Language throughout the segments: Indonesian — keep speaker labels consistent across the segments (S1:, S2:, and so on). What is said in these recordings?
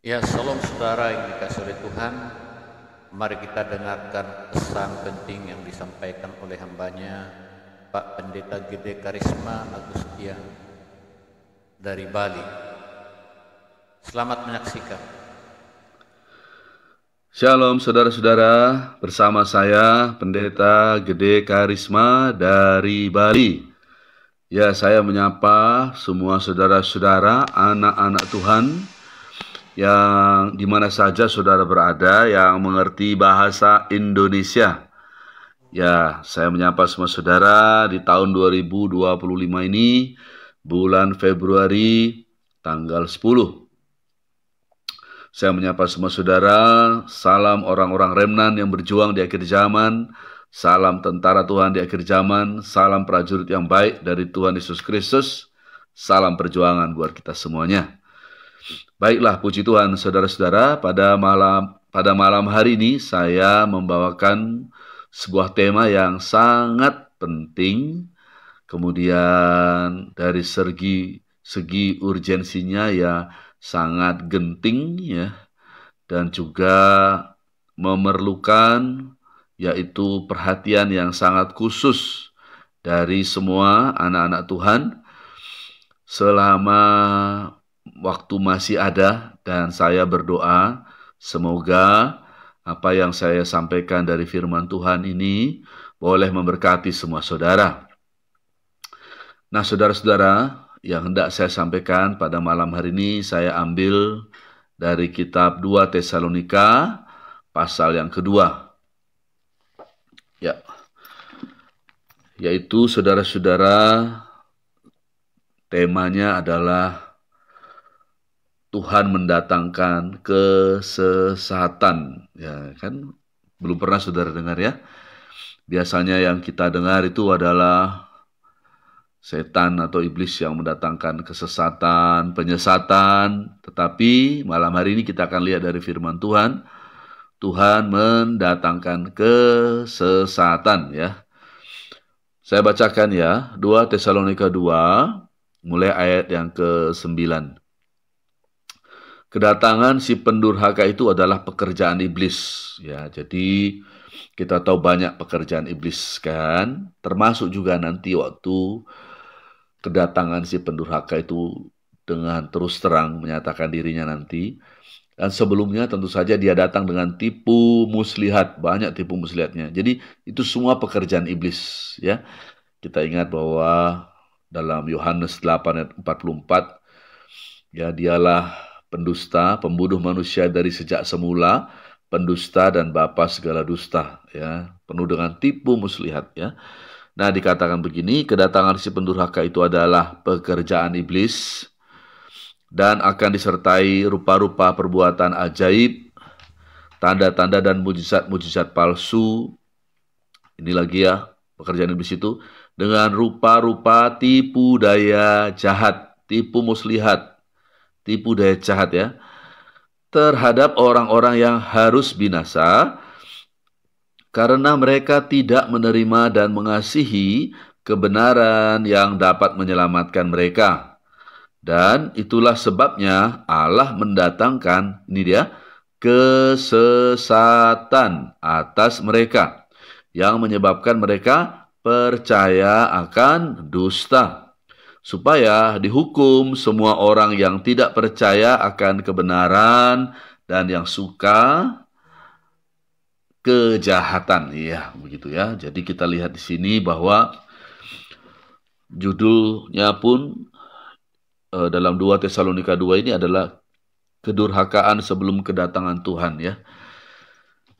S1: Ya, salam saudara yang dikasihi oleh Tuhan. Mari kita dengarkan pesan penting yang disampaikan oleh hambanya, Pak Pendeta Gede Karisma Agustian dari Bali. Selamat menyaksikan.
S2: Shalom saudara-saudara, bersama saya Pendeta Gede Karisma dari Bali. Ya, saya menyapa semua saudara-saudara, anak-anak Tuhan yang dimana saja saudara berada yang mengerti bahasa Indonesia. Ya, saya menyapa semua saudara di tahun 2025 ini, bulan Februari, tanggal 10. Saya menyapa semua saudara, salam orang-orang remnan yang berjuang di akhir zaman, salam tentara Tuhan di akhir zaman, salam prajurit yang baik dari Tuhan Yesus Kristus, salam perjuangan buat kita semuanya. Baiklah, puji Tuhan saudara-saudara, pada malam hari ini saya membawakan sebuah tema yang sangat penting, kemudian dari segi urgensinya ya sangat genting ya, dan juga memerlukan yaitu perhatian yang sangat khusus dari semua anak-anak Tuhan selama waktu masih ada, dan saya berdoa semoga apa yang saya sampaikan dari firman Tuhan ini boleh memberkati semua saudara. Nah, saudara-saudara, yang hendak saya sampaikan pada malam hari ini saya ambil dari kitab 2 Tesalonika pasal yang kedua. Ya, yaitu saudara-saudara, temanya adalah Tuhan mendatangkan kesesatan. Ya, kan belum pernah saudara dengar ya. Biasanya yang kita dengar itu adalah setan atau iblis yang mendatangkan kesesatan, penyesatan. Tetapi malam hari ini kita akan lihat dari firman Tuhan, Tuhan mendatangkan kesesatan ya. Saya bacakan ya, 2 Tesalonika 2, mulai ayat yang ke-9. Kedatangan si pendurhaka itu adalah pekerjaan iblis ya. Jadi kita tahu banyak pekerjaan iblis kan, termasuk juga nanti waktu kedatangan si pendurhaka itu dengan terus terang menyatakan dirinya nanti. Dan sebelumnya tentu saja dia datang dengan tipu muslihat, banyak tipu muslihatnya. Jadi itu semua pekerjaan iblis ya. Kita ingat bahwa dalam Yohanes 8 ayat 44, ya dialah pendusta, pembunuh manusia dari sejak semula, pendusta dan bapa segala dusta ya, penuh dengan tipu muslihat ya. Nah, dikatakan begini, kedatangan si pendurhaka itu adalah pekerjaan iblis dan akan disertai rupa-rupa perbuatan ajaib, tanda-tanda dan mujizat-mujizat palsu. Ini lagi ya, pekerjaan iblis itu dengan rupa-rupa tipu daya jahat, tipu muslihat, tipu daya jahat ya, terhadap orang-orang yang harus binasa karena mereka tidak menerima dan mengasihi kebenaran yang dapat menyelamatkan mereka. Dan itulah sebabnya Allah mendatangkan, ini dia, kesesatan atas mereka, yang menyebabkan mereka percaya akan dusta, supaya dihukum semua orang yang tidak percaya akan kebenaran dan yang suka kejahatan. Iya, begitu ya. Jadi kita lihat di sini bahwa judulnya pun dalam 2 Tesalonika 2 ini adalah kedurhakaan sebelum kedatangan Tuhan ya.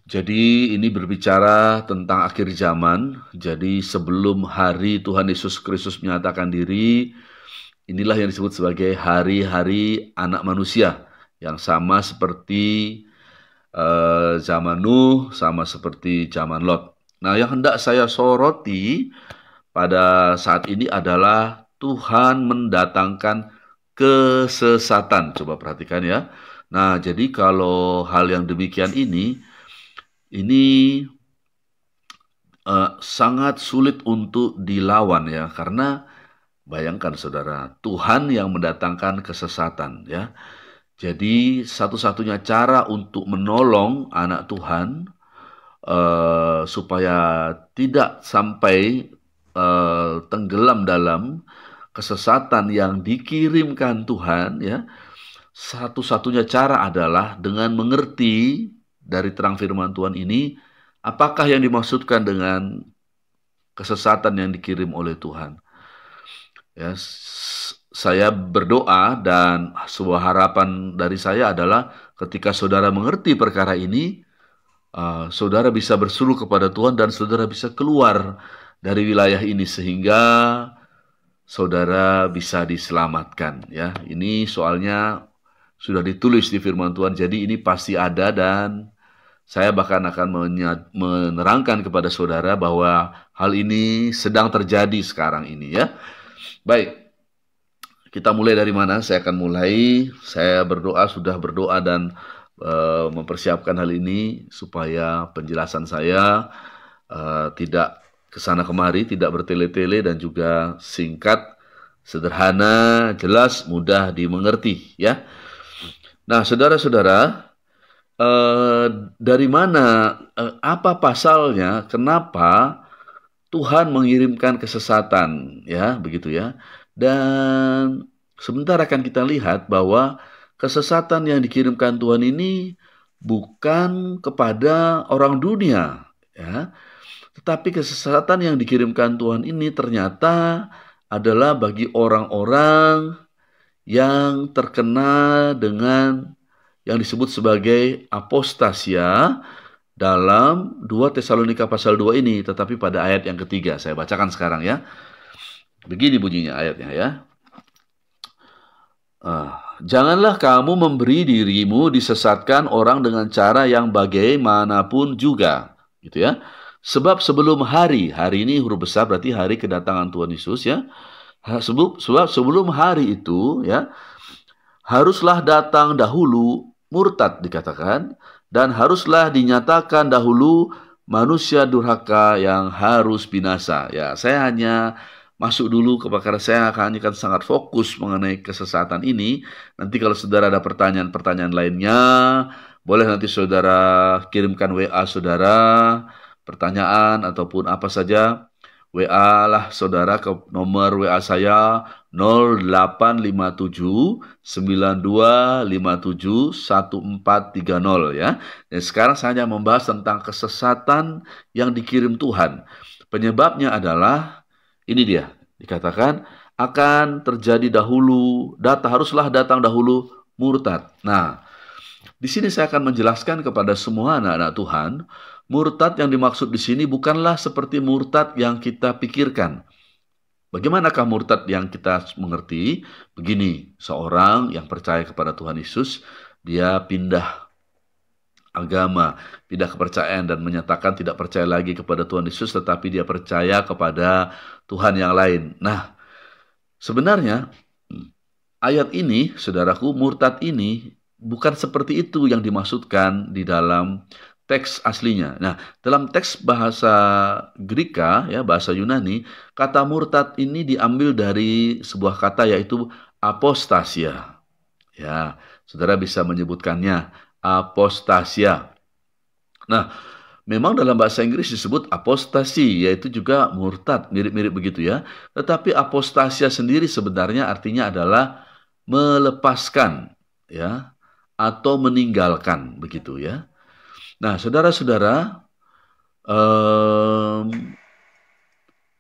S2: Jadi ini berbicara tentang akhir zaman. Jadi sebelum hari Tuhan Yesus Kristus menyatakan diri, inilah yang disebut sebagai hari-hari anak manusia, yang sama seperti zaman Nuh, sama seperti zaman Lot. Nah, yang hendak saya soroti pada saat ini adalah Tuhan mendatangkan kesesatan. Coba perhatikan ya. Nah, jadi kalau hal yang demikian ini sangat sulit untuk dilawan ya, karena bayangkan saudara, Tuhan yang mendatangkan kesesatan ya. Jadi satu-satunya cara untuk menolong anak Tuhan supaya tidak sampai tenggelam dalam kesesatan yang dikirimkan Tuhan, ya, satu-satunya cara adalah dengan mengerti dari terang firman Tuhan ini, apakah yang dimaksudkan dengan kesesatan yang dikirim oleh Tuhan. Ya, saya berdoa dan sebuah harapan dari saya adalah ketika saudara mengerti perkara ini, saudara bisa berseru kepada Tuhan dan saudara bisa keluar dari wilayah ini sehingga saudara bisa diselamatkan. Ya, ini soalnya sudah ditulis di firman Tuhan, jadi ini pasti ada dan saya bahkan akan menerangkan kepada saudara bahwa hal ini sedang terjadi sekarang ini, ya. Baik, kita mulai dari mana? Saya akan mulai. Saya berdoa, sudah berdoa dan mempersiapkan hal ini supaya penjelasan saya tidak kesana kemari, tidak bertele-tele dan juga singkat, sederhana, jelas, mudah dimengerti, ya. Nah, saudara-saudara, dari mana, apa pasalnya, kenapa Tuhan mengirimkan kesesatan, ya, begitu ya. Dan sebentar akan kita lihat bahwa kesesatan yang dikirimkan Tuhan ini bukan kepada orang dunia, ya. Tetapi kesesatan yang dikirimkan Tuhan ini ternyata adalah bagi orang-orang yang terkena dengan yang disebut sebagai apostasia dalam 2 Tesalonika pasal 2 ini, tetapi pada ayat yang ketiga. Saya bacakan sekarang, ya. Begini bunyinya ayatnya, ya. Janganlah kamu memberi dirimu disesatkan orang dengan cara yang bagaimanapun juga, gitu ya. Sebab sebelum hari ini huruf besar berarti hari kedatangan Tuhan Yesus, ya. Sebab sebelum hari itu, ya, haruslah datang dahulu murtad dikatakan, dan haruslah dinyatakan dahulu manusia durhaka yang harus binasa. Ya, saya hanya masuk dulu kepada saya akan sangat fokus mengenai kesesatan ini. Nanti kalau saudara ada pertanyaan-pertanyaan lainnya, boleh nanti saudara kirimkan WA saudara, pertanyaan ataupun apa saja. WA lah saudara ke nomor WA saya 0857 9257 1430, ya. Dan sekarang saya hanya membahas tentang kesesatan yang dikirim Tuhan. Penyebabnya adalah ini dia, dikatakan akan terjadi dahulu, haruslah datang dahulu murtad. Nah, di sini saya akan menjelaskan kepada semua anak-anak Tuhan, murtad yang dimaksud di sini bukanlah seperti murtad yang kita pikirkan. Bagaimanakah murtad yang kita mengerti? Begini, seorang yang percaya kepada Tuhan Yesus, dia pindah agama, pindah kepercayaan dan menyatakan tidak percaya lagi kepada Tuhan Yesus, tetapi dia percaya kepada Tuhan yang lain. Nah, sebenarnya ayat ini, saudaraku, murtad ini bukan seperti itu yang dimaksudkan di dalam teks aslinya. Nah, dalam teks bahasa Greka, ya, bahasa Yunani, kata murtad ini diambil dari sebuah kata yaitu apostasia. Ya, saudara bisa menyebutkannya apostasia. Nah, memang dalam bahasa Inggris disebut apostasi, yaitu juga murtad, mirip-mirip begitu, ya. Tetapi apostasia sendiri sebenarnya artinya adalah melepaskan, ya, atau meninggalkan, begitu, ya. Nah, saudara-saudara,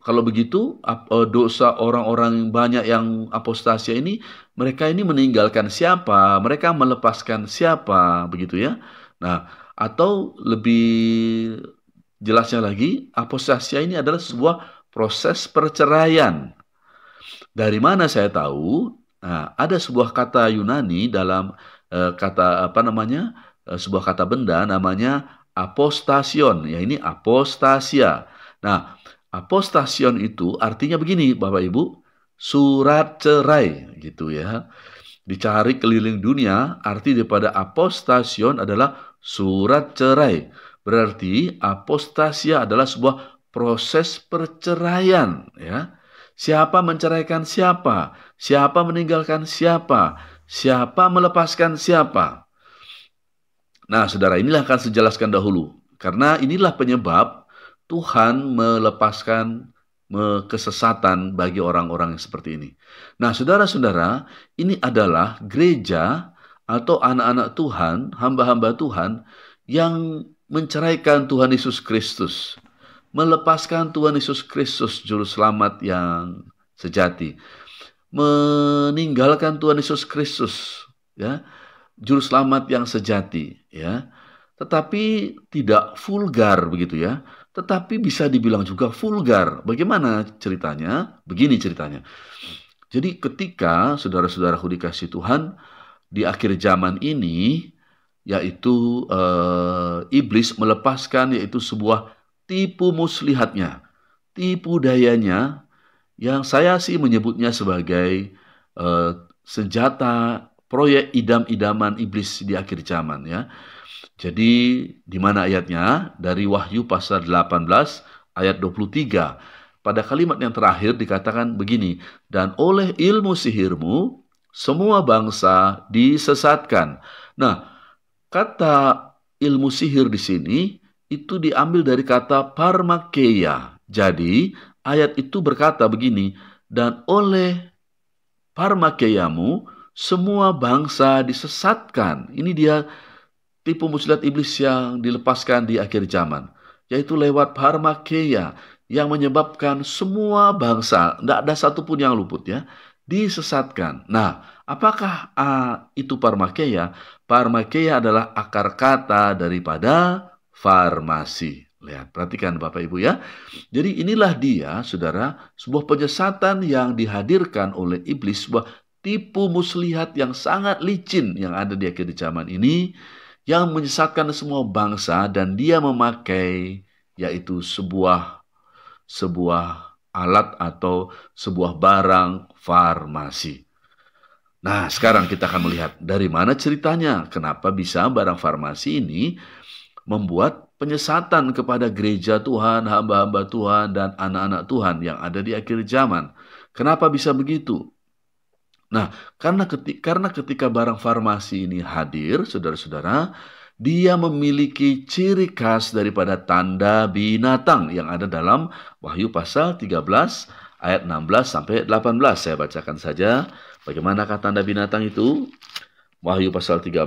S2: kalau begitu, dosa orang-orang banyak yang apostasia ini, mereka ini meninggalkan siapa? Mereka melepaskan siapa? Begitu, ya. Nah, atau lebih jelasnya lagi, apostasia ini adalah sebuah proses perceraian. Dari mana saya tahu? Nah, ada sebuah kata Yunani dalam sebuah kata benda namanya apostasion. Ya, ini apostasia. Nah, apostasion itu artinya begini, Bapak Ibu, surat cerai, gitu, ya. Dicari keliling dunia, arti daripada apostasion adalah surat cerai. Berarti apostasia adalah sebuah proses perceraian, ya. Siapa menceraikan siapa? Siapa meninggalkan siapa? Siapa melepaskan siapa? Nah, saudara, inilah akan saya jelaskan dahulu. Karena inilah penyebab Tuhan melepaskan kesesatan bagi orang-orang yang seperti ini. Nah, saudara-saudara, ini adalah gereja atau anak-anak Tuhan, hamba-hamba Tuhan yang menceraikan Tuhan Yesus Kristus, melepaskan Tuhan Yesus Kristus, juru selamat yang sejati, meninggalkan Tuhan Yesus Kristus, ya, juru selamat yang sejati, ya. Tetapi tidak vulgar begitu ya. Tetapi bisa dibilang juga vulgar. Bagaimana ceritanya? Begini ceritanya. Jadi ketika saudara-saudaraku dikasih Tuhan, di akhir zaman ini, yaitu iblis melepaskan yaitu sebuah tipu muslihatnya, tipu dayanya, yang saya sih menyebutnya sebagai senjata proyek idam-idaman iblis di akhir zaman ya. Jadi di mana ayatnya? Dari Wahyu pasal 18 ayat 23. Pada kalimat yang terakhir dikatakan begini, dan oleh ilmu sihirmu semua bangsa disesatkan. Nah, kata ilmu sihir di sini itu diambil dari kata parmakeia. Jadi ayat itu berkata begini, dan oleh parmakeiamu semua bangsa disesatkan. Ini dia tipu muslihat iblis yang dilepaskan di akhir zaman, yaitu lewat parmakeia yang menyebabkan semua bangsa, tidak ada satupun yang luput ya, disesatkan. Nah, apakah itu parmakeia? Parmakeia adalah akar kata daripada farmasi. Lihat, perhatikan Bapak Ibu ya. Jadi inilah dia, saudara, sebuah penyesatan yang dihadirkan oleh iblis, sebuah tipu muslihat yang sangat licin yang ada di akhir zaman ini, yang menyesatkan semua bangsa, dan dia memakai yaitu sebuah alat atau sebuah barang farmasi. Nah, sekarang kita akan melihat dari mana ceritanya, kenapa bisa barang farmasi ini membuat penyesatan kepada gereja Tuhan, hamba-hamba Tuhan, dan anak-anak Tuhan yang ada di akhir zaman. Kenapa bisa begitu? Nah, karena ketika barang farmasi ini hadir, saudara-saudara, dia memiliki ciri khas daripada tanda binatang yang ada dalam Wahyu pasal 13 ayat 16 sampai 18. Saya bacakan saja bagaimanakah tanda binatang itu. Wahyu pasal 13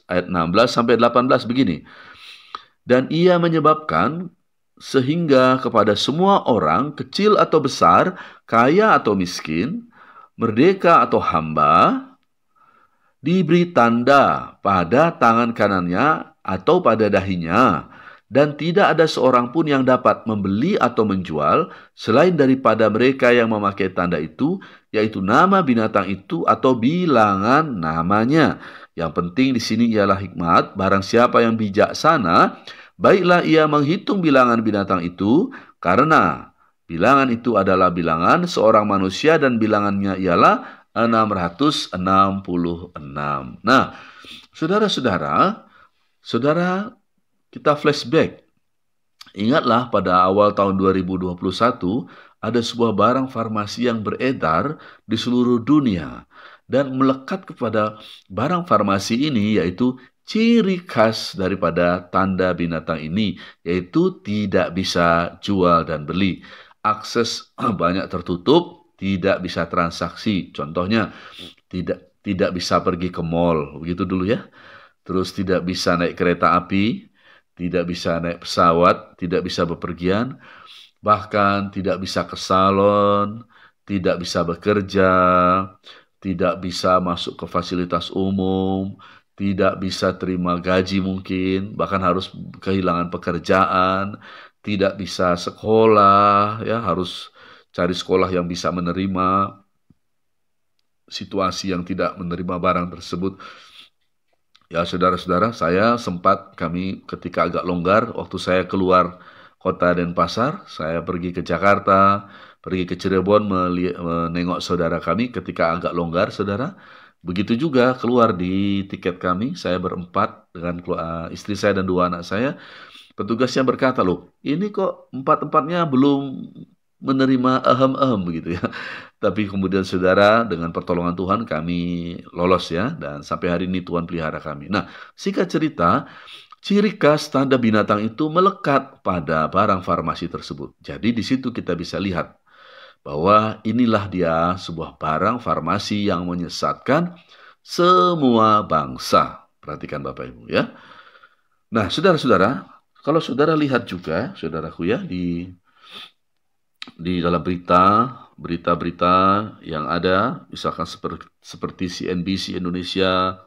S2: ayat 16 sampai 18 begini. Dan ia menyebabkan sehingga kepada semua orang, kecil atau besar, kaya atau miskin, merdeka atau hamba, diberi tanda pada tangan kanannya atau pada dahinya, dan tidak ada seorang pun yang dapat membeli atau menjual selain daripada mereka yang memakai tanda itu, yaitu nama binatang itu atau bilangan namanya. Yang penting di sini ialah hikmat. Barang siapa yang bijaksana, baiklah ia menghitung bilangan binatang itu, karena bilangan itu adalah bilangan seorang manusia dan bilangannya ialah 666. Nah, saudara-saudara, kita flashback. Ingatlah pada awal tahun 2021 ada sebuah barang farmasi yang beredar di seluruh dunia, dan melekat kepada barang farmasi ini yaitu ciri khas daripada tanda binatang ini, yaitu tidak bisa jual dan beli. Akses banyak tertutup, tidak bisa transaksi. Contohnya, tidak bisa pergi ke mall, begitu dulu ya. Terus tidak bisa naik kereta api, tidak bisa naik pesawat, tidak bisa bepergian, bahkan tidak bisa ke salon, tidak bisa bekerja, tidak bisa masuk ke fasilitas umum, tidak bisa terima gaji mungkin, bahkan harus kehilangan pekerjaan, tidak bisa sekolah, ya harus cari sekolah yang bisa menerima situasi yang tidak menerima barang tersebut. Ya saudara-saudara, kami ketika agak longgar, waktu saya keluar kota Denpasar, saya pergi ke Jakarta, pergi ke Cirebon menengok saudara kami ketika agak longgar, saudara. Begitu juga keluar di tiket kami, saya berempat dengan istri saya dan 2 anak saya. Petugasnya berkata, loh, ini kok 4-4-nya belum menerima ahem-ahem begitu ya. Tapi kemudian saudara, dengan pertolongan Tuhan kami lolos ya, dan sampai hari ini Tuhan pelihara kami. Nah, singkat cerita, ciri khas tanda binatang itu melekat pada barang farmasi tersebut. Jadi di situ kita bisa lihat bahwa inilah dia sebuah barang farmasi yang menyesatkan semua bangsa. Perhatikan Bapak Ibu ya. Nah, saudara-saudara, kalau saudara lihat juga, saudaraku ya, di dalam berita-berita yang ada, misalkan seperti CNBC Indonesia,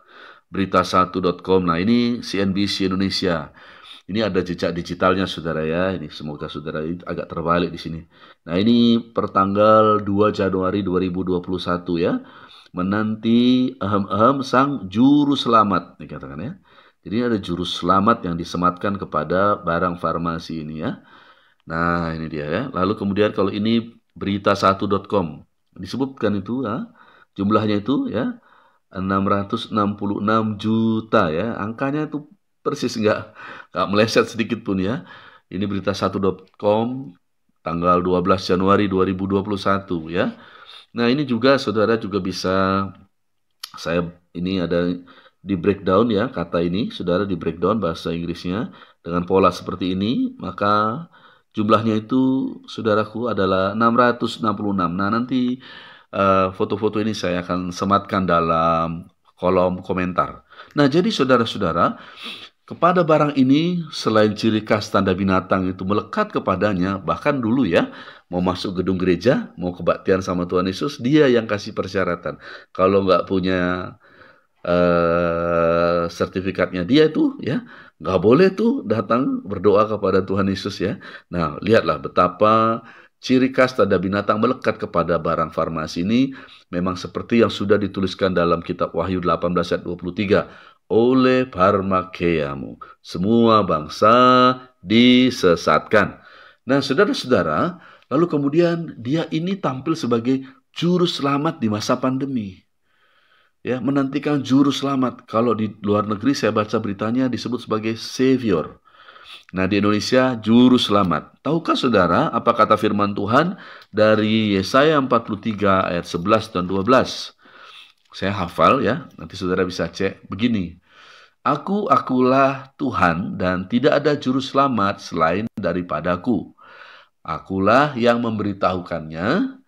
S2: berita1.com. Nah, ini CNBC Indonesia. Ini ada jejak digitalnya saudara ya. Ini semoga saudara agak terbalik di sini. Nah, ini pertanggal 2 Januari 2021 ya. Menanti ahem-ahem sang juru selamat, dikatakan ya. Jadi ada juru selamat yang disematkan kepada barang farmasi ini ya. Nah, ini dia ya. Lalu kemudian kalau ini berita1.com disebutkan itu ya, jumlahnya itu ya 666 juta ya. Angkanya itu persis nggak meleset sedikit pun ya. Ini berita1.com tanggal 12 Januari 2021 ya. Nah, ini juga saudara juga bisa, ini ada di breakdown ya, kata ini saudara di breakdown bahasa Inggrisnya dengan pola seperti ini, maka jumlahnya itu saudaraku adalah 666. Nah, nanti foto-foto ini saya akan sematkan dalam kolom komentar. Nah, jadi saudara-saudara, kepada barang ini selain ciri khas tanda binatang itu melekat kepadanya, bahkan dulu ya, mau masuk gedung gereja, mau kebaktian sama Tuhan Yesus, dia yang kasih persyaratan. Kalau nggak punya sertifikatnya dia tuh ya, nggak boleh tuh datang berdoa kepada Tuhan Yesus ya. Nah, lihatlah betapa ciri khas tanda binatang melekat kepada barang farmasi ini memang seperti yang sudah dituliskan dalam kitab Wahyu 18 ayat 23. Oleh Parmakeamu semua bangsa disesatkan. Nah, saudara-saudara, lalu kemudian dia ini tampil sebagai juru selamat di masa pandemi. Ya, menantikan juru selamat. Kalau di luar negeri saya baca beritanya disebut sebagai savior. Nah, di Indonesia juru selamat. Tahukah saudara apa kata firman Tuhan dari Yesaya 43 ayat 11 dan 12? Saya hafal ya, nanti saudara bisa cek. Begini, Akulah Tuhan dan tidak ada juru selamat selain daripadaku. Akulah yang memberitahukannya,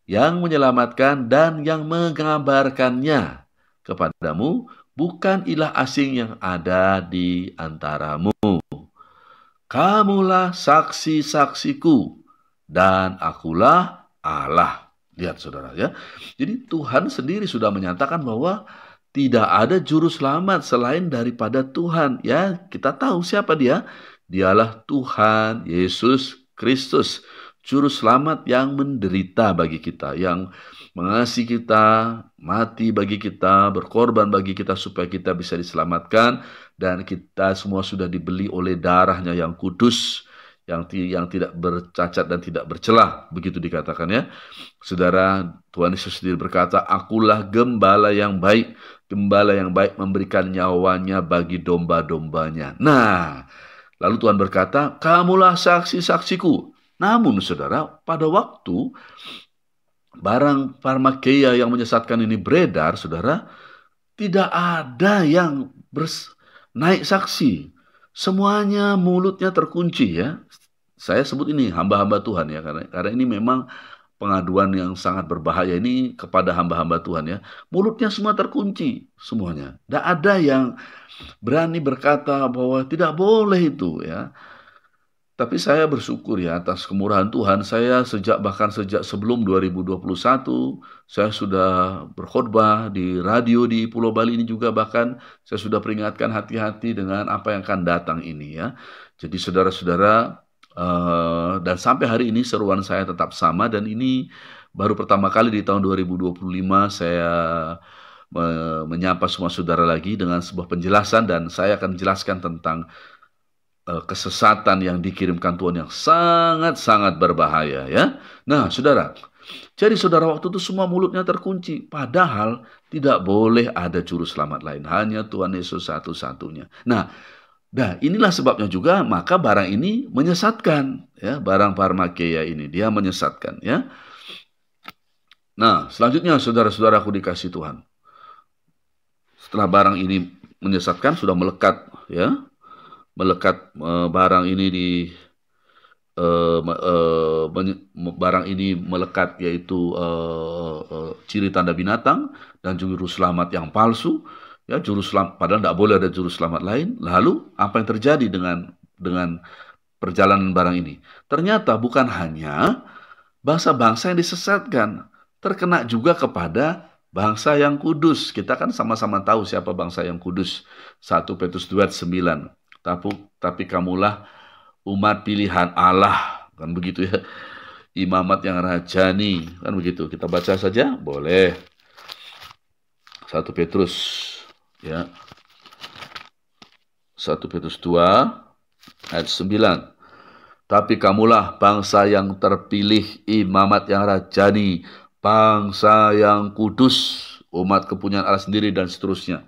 S2: yang menyelamatkan dan yang mengabarkannya kepadamu, bukan ilah asing yang ada di antaramu. Kamulah saksi-saksiku dan akulah Allah. Lihat saudara ya. Jadi Tuhan sendiri sudah menyatakan bahwa tidak ada juru selamat selain daripada Tuhan. Ya, kita tahu siapa dia. Dialah Tuhan Yesus Kristus, juru selamat yang menderita bagi kita, yang mengasihi kita, mati bagi kita, berkorban bagi kita supaya kita bisa diselamatkan, dan kita semua sudah dibeli oleh darahnya yang kudus, yang tidak bercacat dan tidak bercelah, begitu dikatakan ya. Saudara, Tuhan Yesus sendiri berkata, akulah gembala yang baik memberikan nyawanya bagi domba-dombanya. Nah, lalu Tuhan berkata, kamulah saksi-saksiku. Namun saudara, pada waktu barang farmakeia yang menyesatkan ini beredar, saudara, tidak ada yang naik saksi. Semuanya mulutnya terkunci ya. Saya sebut ini hamba-hamba Tuhan ya, karena ini memang pengaduan yang sangat berbahaya ini kepada hamba-hamba Tuhan ya. Mulutnya semua terkunci semuanya. Tidak ada yang berani berkata bahwa tidak boleh itu ya. Tapi saya bersyukur ya atas kemurahan Tuhan. Bahkan sejak sebelum 2021, saya sudah berkhotbah di radio di Pulau Bali ini juga, bahkan saya sudah peringatkan hati-hati dengan apa yang akan datang ini ya. Jadi saudara-saudara, dan sampai hari ini seruan saya tetap sama, dan ini baru pertama kali di tahun 2025 saya menyapa semua saudara lagi dengan sebuah penjelasan, dan saya akan menjelaskan tentang kesesatan yang dikirimkan Tuhan yang sangat-sangat berbahaya ya. Nah, saudara, jadi saudara waktu itu semua mulutnya terkunci, padahal tidak boleh ada juru selamat lain, hanya Tuhan Yesus satu-satunya. Nah, Nah, inilah sebabnya juga maka barang ini menyesatkan, ya, barang parmakeia ini dia menyesatkan, ya. Nah, selanjutnya saudara-saudaraku dikasih Tuhan. Setelah barang ini menyesatkan sudah melekat, ya, melekat barang ini di barang ini melekat yaitu ciri tanda binatang dan juru selamat yang palsu, ya, juru selamat padahal tidak boleh ada juru selamat lain. Lalu apa yang terjadi dengan perjalanan barang ini? Ternyata bukan hanya bangsa-bangsa yang disesatkan, terkena juga kepada bangsa yang kudus. Kita kan sama-sama tahu siapa bangsa yang kudus. 1 Petrus 2:9. Tapi kamulah umat pilihan Allah, kan begitu ya. Imamat yang rajani, kan begitu. Kita baca saja, boleh. 1 Petrus, ya. 1 Petrus 2 ayat 9. Tapi kamulah bangsa yang terpilih, imamat yang rajani, bangsa yang kudus, umat kepunyaan Allah sendiri, dan seterusnya.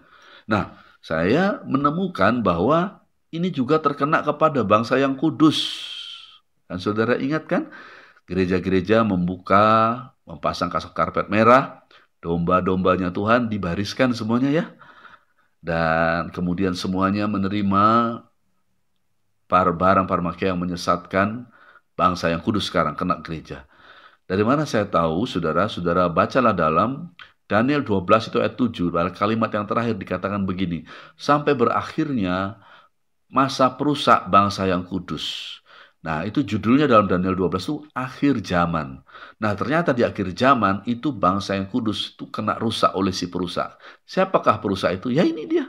S2: Nah, saya menemukan bahwa ini juga terkena kepada bangsa yang kudus. Dan saudara ingat kan, gereja-gereja mempasang karpet merah, domba-dombanya Tuhan dibariskan semuanya, ya. Dan kemudian semuanya menerima barang parmakia yang menyesatkan bangsa yang kudus sekarang kena gereja. Dari mana saya tahu, saudara bacalah dalam Daniel 12 itu ayat 7, kalimat yang terakhir dikatakan begini, sampai berakhirnya masa perusak bangsa yang kudus. Nah, itu judulnya dalam Daniel 12 itu akhir zaman. Nah, ternyata di akhir zaman itu bangsa yang kudus itu kena rusak oleh si perusak. Siapakah perusak itu? Ya, ini dia.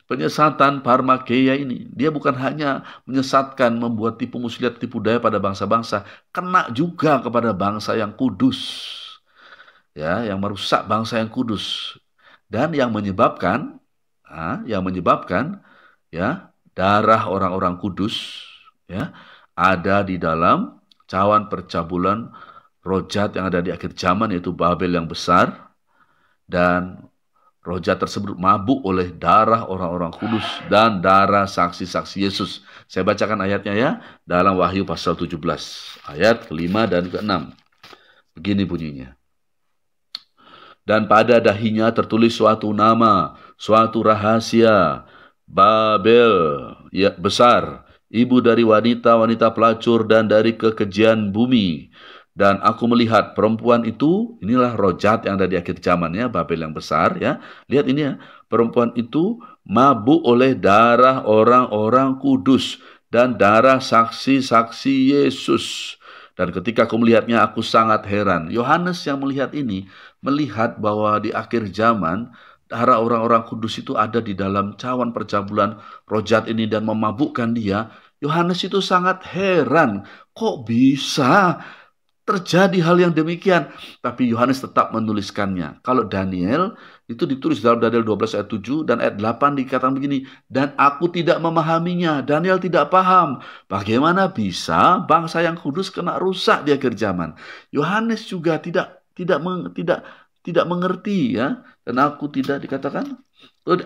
S2: Penyesatan parmakeia ini. Dia bukan hanya menyesatkan, membuat tipu muslihat, tipu daya pada bangsa-bangsa, kena juga kepada bangsa yang kudus. Ya, yang merusak bangsa yang kudus. Dan yang menyebabkan ya, darah orang-orang kudus, ya, ada di dalam cawan percabulan rojat yang ada di akhir zaman, yaitu Babel yang besar, dan rojat tersebut mabuk oleh darah orang-orang kudus dan darah saksi-saksi Yesus. Saya bacakan ayatnya, ya, dalam Wahyu pasal 17 ayat ke-5 dan ke-6. Begini bunyinya. Dan pada dahinya tertulis suatu nama, suatu rahasia, Babel, ya, besar, ibu dari wanita-wanita pelacur dan dari kekejian bumi. Dan aku melihat perempuan itu, inilah rojat yang ada di akhir zaman, ya, Babel yang besar, ya. Lihat ini, ya, perempuan itu mabuk oleh darah orang-orang kudus dan darah saksi-saksi Yesus. Dan ketika aku melihatnya, aku sangat heran. Yohanes yang melihat ini, melihat bahwa di akhir zaman, darah orang-orang kudus itu ada di dalam cawan percabulan rojat ini dan memabukkan dia. Yohanes itu sangat heran. Kok bisa terjadi hal yang demikian? Tapi Yohanes tetap menuliskannya. Kalau Daniel, itu ditulis dalam Daniel 12 ayat 7 dan ayat 8 dikatakan begini, dan aku tidak memahaminya. Daniel tidak paham bagaimana bisa bangsa yang kudus kena rusak di akhir zaman. Yohanes juga tidak mengerti, ya. Dan aku tidak dikatakan,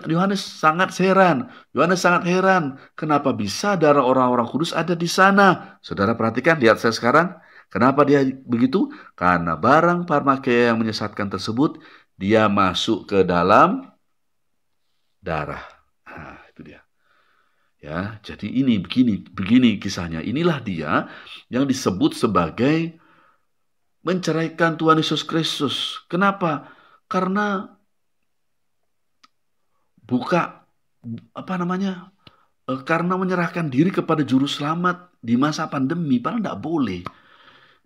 S2: Yohanes sangat heran. Yohanes sangat heran kenapa bisa darah orang-orang kudus ada di sana. Saudara perhatikan, lihat saya sekarang. Kenapa dia begitu? Karena barang parmakeia yang menyesatkan tersebut, dia masuk ke dalam darah. Nah, itu dia. Ya, jadi ini begini kisahnya. Inilah dia yang disebut sebagai menceraikan Tuhan Yesus Kristus. Kenapa? Karena karena menyerahkan diri kepada juru selamat di masa pandemi, padahal tidak boleh.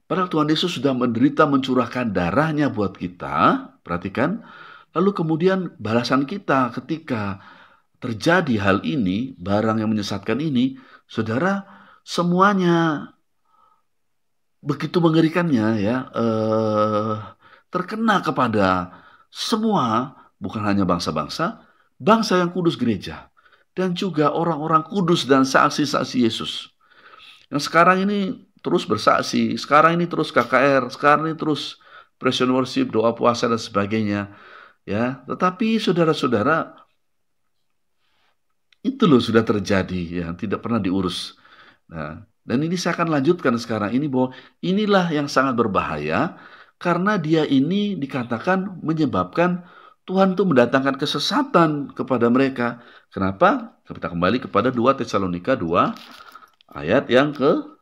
S2: Padahal Tuhan Yesus sudah menderita, mencurahkan darahnya buat kita. Perhatikan. Lalu kemudian balasan kita ketika terjadi hal ini, barang yang menyesatkan ini, saudara, semuanya begitu mengerikannya, ya, terkena kepada semua, bukan hanya bangsa-bangsa, bangsa yang kudus gereja, dan juga orang-orang kudus dan saksi-saksi Yesus. Yang sekarang ini terus bersaksi, sekarang ini terus KKR, sekarang ini terus praise and worship, doa puasa dan sebagainya, ya. Tetapi saudara-saudara, itu itu loh sudah terjadi, ya, tidak pernah diurus. Nah, dan ini saya akan lanjutkan sekarang ini bahwa inilah yang sangat berbahaya karena dia ini dikatakan menyebabkan Tuhan itu mendatangkan kesesatan kepada mereka. Kenapa? Kita kembali kepada 2 Tesalonika 2 ayat yang ke-7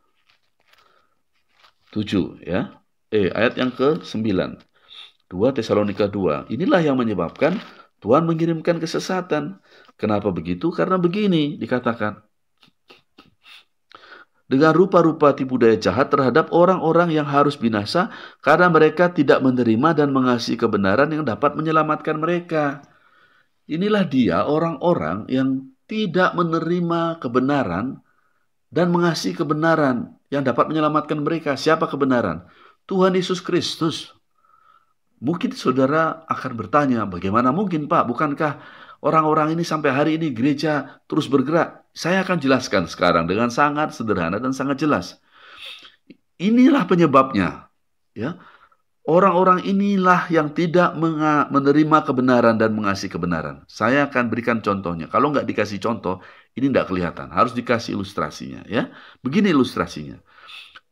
S2: ya. Ayat yang ke-9. 2 Tesalonika 2. Inilah yang menyebabkan Tuhan mengirimkan kesesatan. Kenapa begitu? Karena begini dikatakan. Dengan rupa-rupa tipu daya jahat terhadap orang-orang yang harus binasa karena mereka tidak menerima dan mengasihi kebenaran yang dapat menyelamatkan mereka. Inilah dia orang-orang yang tidak menerima kebenaran dan mengasihi kebenaran yang dapat menyelamatkan mereka. Siapa kebenaran? Tuhan Yesus Kristus. Mungkin saudara akan bertanya, bagaimana mungkin Pak? Bukankah orang-orang ini sampai hari ini gereja terus bergerak? Saya akan jelaskan sekarang dengan sangat sederhana dan sangat jelas. Inilah penyebabnya. Ya, orang-orang inilah yang tidak menerima kebenaran dan mengasihi kebenaran. Saya akan berikan contohnya. Kalau nggak dikasih contoh, ini nggak kelihatan. Harus dikasih ilustrasinya. Ya, begini ilustrasinya.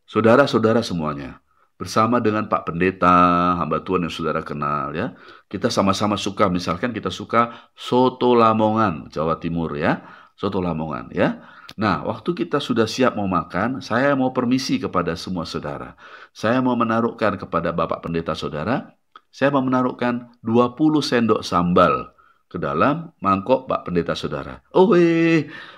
S2: Saudara-saudara semuanya, bersama dengan Pak Pendeta, hamba Tuhan yang saudara kenal ya. Kita sama-sama suka, misalkan kita suka soto Lamongan, Jawa Timur ya. Soto Lamongan ya. Nah, waktu kita sudah siap mau makan, saya mau permisi kepada semua saudara. Saya mau menaruhkan kepada Bapak Pendeta saudara, saya mau menaruhkan 20 sendok sambal ke dalam mangkok Pak Pendeta saudara.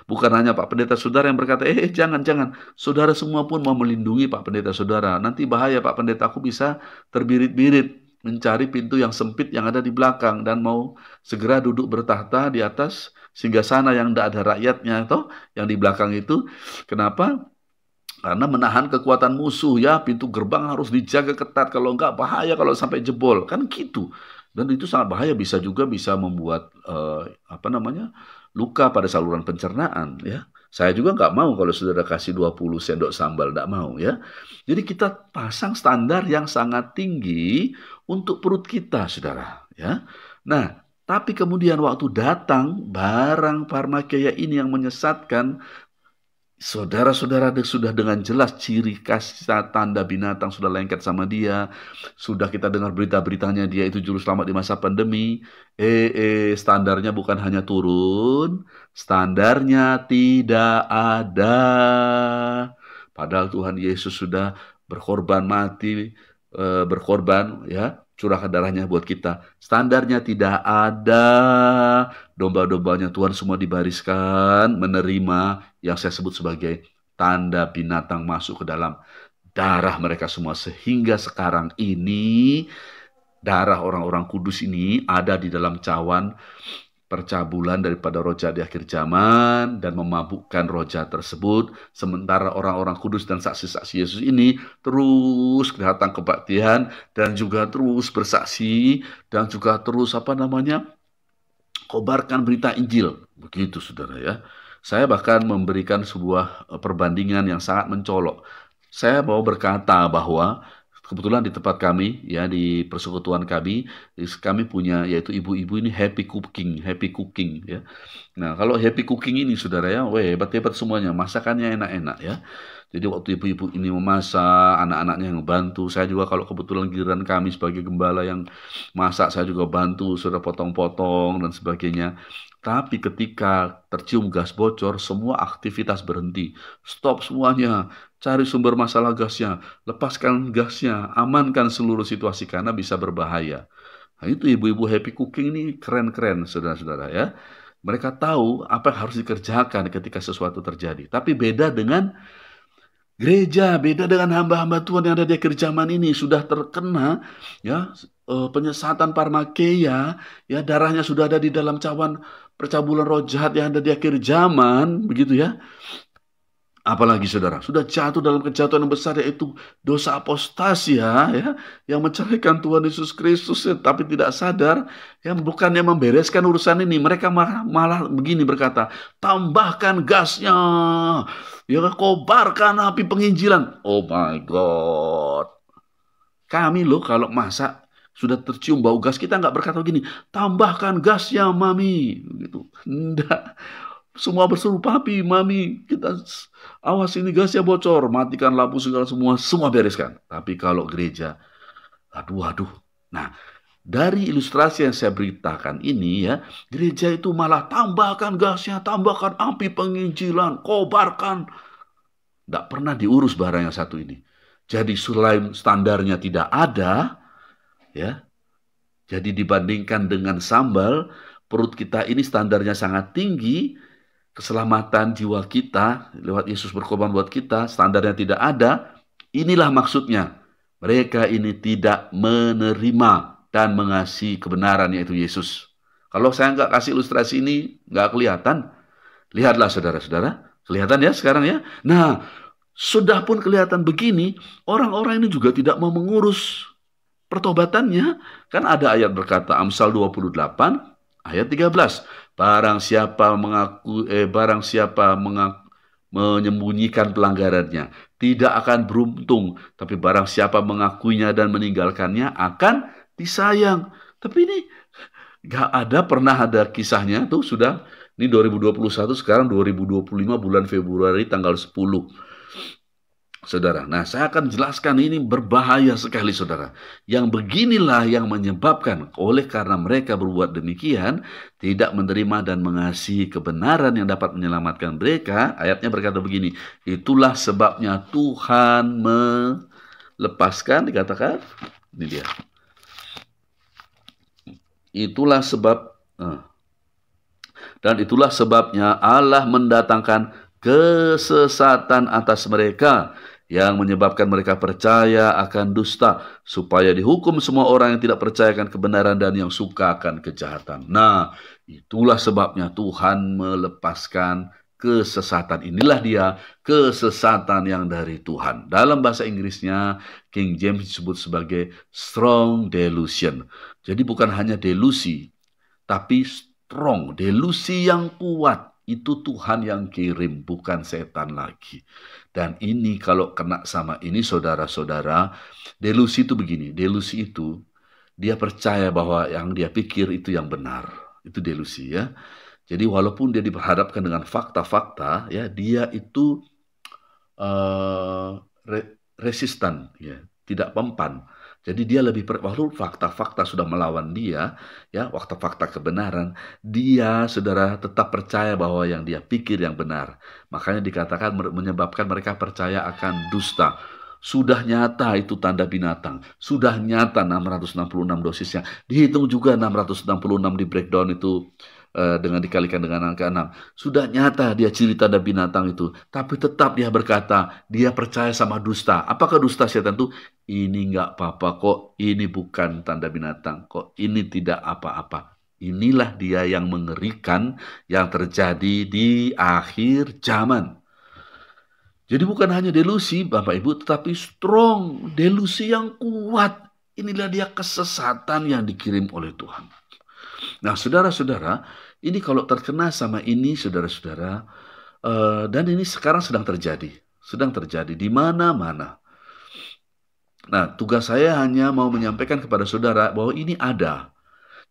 S2: Bukan hanya Pak Pendeta saudara yang berkata, jangan. Saudara semua pun mau melindungi Pak Pendeta saudara. Nanti bahaya Pak Pendeta, aku bisa terbirit-birit mencari pintu yang sempit yang ada di belakang dan mau segera duduk bertahta di atas singgasana yang tidak ada rakyatnya atau yang di belakang itu. Kenapa? Karena menahan kekuatan musuh ya, pintu gerbang harus dijaga ketat, kalau enggak bahaya kalau sampai jebol, kan gitu. Dan itu sangat bahaya, bisa membuat luka pada saluran pencernaan ya. Saya juga nggak mau kalau saudara kasih 20 sendok sambal, nggak mau ya. Jadi kita pasang standar yang sangat tinggi untuk perut kita, saudara ya. Nah, tapi kemudian waktu datang barang farmakeia ini yang menyesatkan, saudara-saudara sudah dengan jelas ciri khas tanda binatang sudah lengket sama dia. Sudah kita dengar berita-beritanya dia itu juru selamat di masa pandemi. Standarnya bukan hanya turun, standarnya tidak ada. Padahal Tuhan Yesus sudah berkorban mati, berkorban ya, curahkan darahnya buat kita. Standarnya tidak ada. Domba-dombanya Tuhan semua dibariskan, menerima yang saya sebut sebagai tanda binatang masuk ke dalam darah mereka semua. Sehingga sekarang ini darah orang-orang kudus ini ada di dalam cawan percabulan daripada roja di akhir zaman dan memabukkan roja tersebut. Sementara orang-orang kudus dan saksi-saksi Yesus ini terus datang kebaktian dan juga terus bersaksi dan juga terus kobarkan berita Injil. Begitu saudara ya. Saya bahkan memberikan sebuah perbandingan yang sangat mencolok. Saya mau berkata bahwa kebetulan di tempat kami ya, di persekutuan kami punya yaitu ibu-ibu ini happy cooking ya. Nah, kalau happy cooking ini saudara ya, hebat-hebat semuanya, masakannya enak-enak ya. Jadi waktu ibu-ibu ini memasak, anak-anaknya yang bantu. Saya juga kalau kebetulan giliran kami sebagai gembala yang masak, saya juga bantu, sudah potong-potong dan sebagainya. Tapi ketika tercium gas bocor, semua aktivitas berhenti. Stop semuanya, cari sumber masalah gasnya, lepaskan gasnya, amankan seluruh situasi karena bisa berbahaya. Nah, itu ibu-ibu happy cooking ini keren-keren saudara-saudara ya. Mereka tahu apa yang harus dikerjakan ketika sesuatu terjadi. Tapi beda dengan gereja, beda dengan hamba-hamba Tuhan yang ada di akhir zaman ini, sudah terkena ya penyesatan farmakeia, ya darahnya sudah ada di dalam cawan percabulan roh jahat yang ada di akhir zaman, begitu ya. Apalagi saudara, sudah jatuh dalam kejatuhan yang besar, yaitu dosa apostasi ya, yang menceraikan Tuhan Yesus Kristus, tapi tidak sadar, yang bukannya membereskan urusan ini, mereka malah begini berkata, tambahkan gasnya, ya kobarkan api penginjilan. Oh my God, kami loh kalau masak sudah tercium bau gas, kita nggak berkata gini, tambahkan gasnya mami, gitu. Enggak. Semua berseru, papi, mami, kita awas ini gasnya bocor, matikan lampu segala semua bereskan. Tapi kalau gereja, aduh. Nah, dari ilustrasi yang saya beritakan ini ya, gereja itu malah tambahkan gasnya, tambahkan api penginjilan, kobarkan. Tidak pernah diurus barang yang satu ini. Jadi selain standarnya tidak ada, ya, jadi dibandingkan dengan sambal, perut kita ini standarnya sangat tinggi, keselamatan jiwa kita lewat Yesus berkorban buat kita, standarnya tidak ada. Inilah maksudnya. Mereka ini tidak menerima dan mengasihi kebenaran yaitu Yesus. Kalau saya nggak kasih ilustrasi ini, nggak kelihatan. Lihatlah saudara-saudara. Kelihatan ya sekarang ya. Nah, sudah pun kelihatan begini, orang-orang ini juga tidak mau mengurus pertobatannya. Kan ada ayat berkata, Amsal 28 ayat 13. Barang siapa menyembunyikan pelanggarannya tidak akan beruntung, tapi barang siapa mengakuinya dan meninggalkannya akan disayang. Tapi ini pernah ada kisahnya tuh sudah, ini 2021, sekarang 2025 bulan Februari tanggal 10. Saudara, nah saya akan jelaskan ini berbahaya sekali saudara. Yang beginilah yang menyebabkan oleh karena mereka berbuat demikian, tidak menerima dan mengasihi kebenaran yang dapat menyelamatkan mereka. Ayatnya berkata begini, itulah sebabnya Tuhan melepaskan, dikatakan, ini dia. Dan itulah sebabnya Allah mendatangkan kesesatan atas mereka, yang menyebabkan mereka percaya akan dusta, supaya dihukum semua orang yang tidak percaya akan kebenaran dan yang suka akan kejahatan. Nah, itulah sebabnya Tuhan melepaskan kesesatan. Inilah dia kesesatan yang dari Tuhan. Dalam bahasa Inggrisnya, King James disebut sebagai strong delusion. Jadi bukan hanya delusi, tapi strong, delusi yang kuat. Itu Tuhan yang kirim, bukan setan lagi. Dan ini kalau kena sama ini saudara-saudara, delusi itu begini, delusi itu dia percaya bahwa yang dia pikir itu yang benar. Itu delusi ya. Jadi walaupun dia diperhadapkan dengan fakta-fakta, ya dia itu resistan, ya, tidak mempan. Jadi dia lebih waktu fakta-fakta sudah melawan dia, ya, fakta-fakta kebenaran, dia saudara tetap percaya bahwa yang dia pikir yang benar. Makanya dikatakan menyebabkan mereka percaya akan dusta. Sudah nyata itu tanda binatang, sudah nyata 666 dosisnya. Dihitung juga 666 di breakdown itu dengan dikalikan dengan angka 6. Sudah nyata dia ciri tanda binatang itu. Tapi tetap dia berkata, dia percaya sama dusta. Apakah dusta setan itu? Ini nggak apa-apa kok, ini bukan tanda binatang kok, ini tidak apa-apa. Inilah dia yang mengerikan yang terjadi di akhir zaman. Jadi bukan hanya delusi Bapak Ibu, tetapi strong, delusi yang kuat. Inilah dia kesesatan yang dikirim oleh Tuhan. Nah saudara-saudara, ini kalau terkena sama ini saudara-saudara, dan ini sekarang sedang terjadi di mana-mana. Nah, tugas saya hanya mau menyampaikan kepada saudara bahwa ini ada.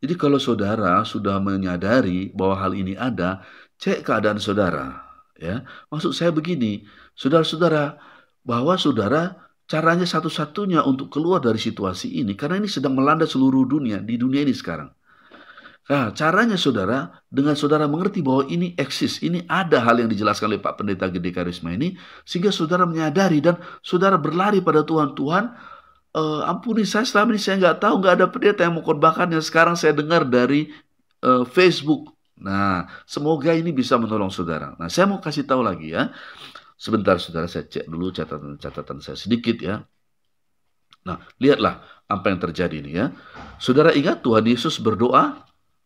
S2: Jadi kalau saudara sudah menyadari bahwa hal ini ada, cek keadaan saudara. Ya, maksud saya begini, saudara-saudara, bahwa saudara caranya satu-satunya untuk keluar dari situasi ini, karena ini sedang melanda seluruh dunia, di dunia ini sekarang. Nah, caranya saudara, dengan saudara mengerti bahwa ini eksis, ini ada hal yang dijelaskan oleh Pak Pendeta Gede Karisma ini, sehingga saudara menyadari dan saudara berlari pada Tuhan. Tuhan, ampuni saya, selama ini saya nggak tahu, nggak ada pendeta yang mau korbankannya. Sekarang saya dengar dari Facebook. Nah, semoga ini bisa menolong saudara. Nah, saya mau kasih tahu lagi ya. Sebentar saudara, saya cek dulu catatan saya sedikit ya. Nah, lihatlah apa yang terjadi ini ya. Saudara ingat Tuhan Yesus berdoa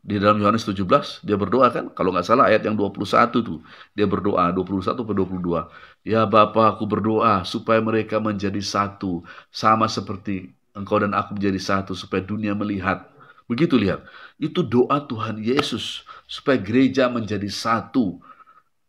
S2: di dalam Yohanes 17, dia berdoa kan? Kalau nggak salah ayat yang 21 tuh. Dia berdoa, 21 atau 22. Ya Bapa, aku berdoa supaya mereka menjadi satu. Sama seperti Engkau dan aku menjadi satu. Supaya dunia melihat. Begitu lihat. Itu doa Tuhan Yesus. Supaya gereja menjadi satu.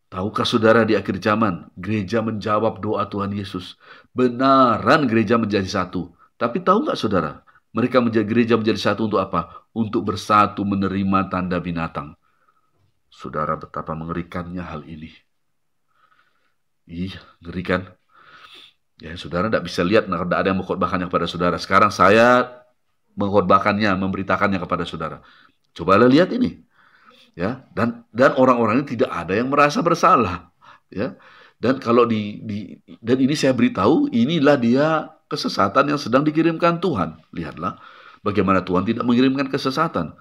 S2: Tahukah saudara di akhir zaman, gereja menjawab doa Tuhan Yesus. Benaran gereja menjadi satu. Tapi tahu nggak saudara? Mereka gereja menjadi satu untuk apa? Untuk bersatu menerima tanda binatang. Saudara, betapa mengerikannya hal ini. Ih, ngerikan. Ya, saudara tidak bisa lihat, tidak ada yang mengkhotbahkannya kepada saudara. Sekarang saya mengkhotbahkannya, memberitakannya kepada saudara. Cobalah lihat ini, ya. Dan orang-orang ini tidak ada yang merasa bersalah, ya. Dan kalau dan ini saya beritahu, inilah dia kesesatan yang sedang dikirimkan Tuhan. Lihatlah bagaimana Tuhan tidak mengirimkan kesesatan.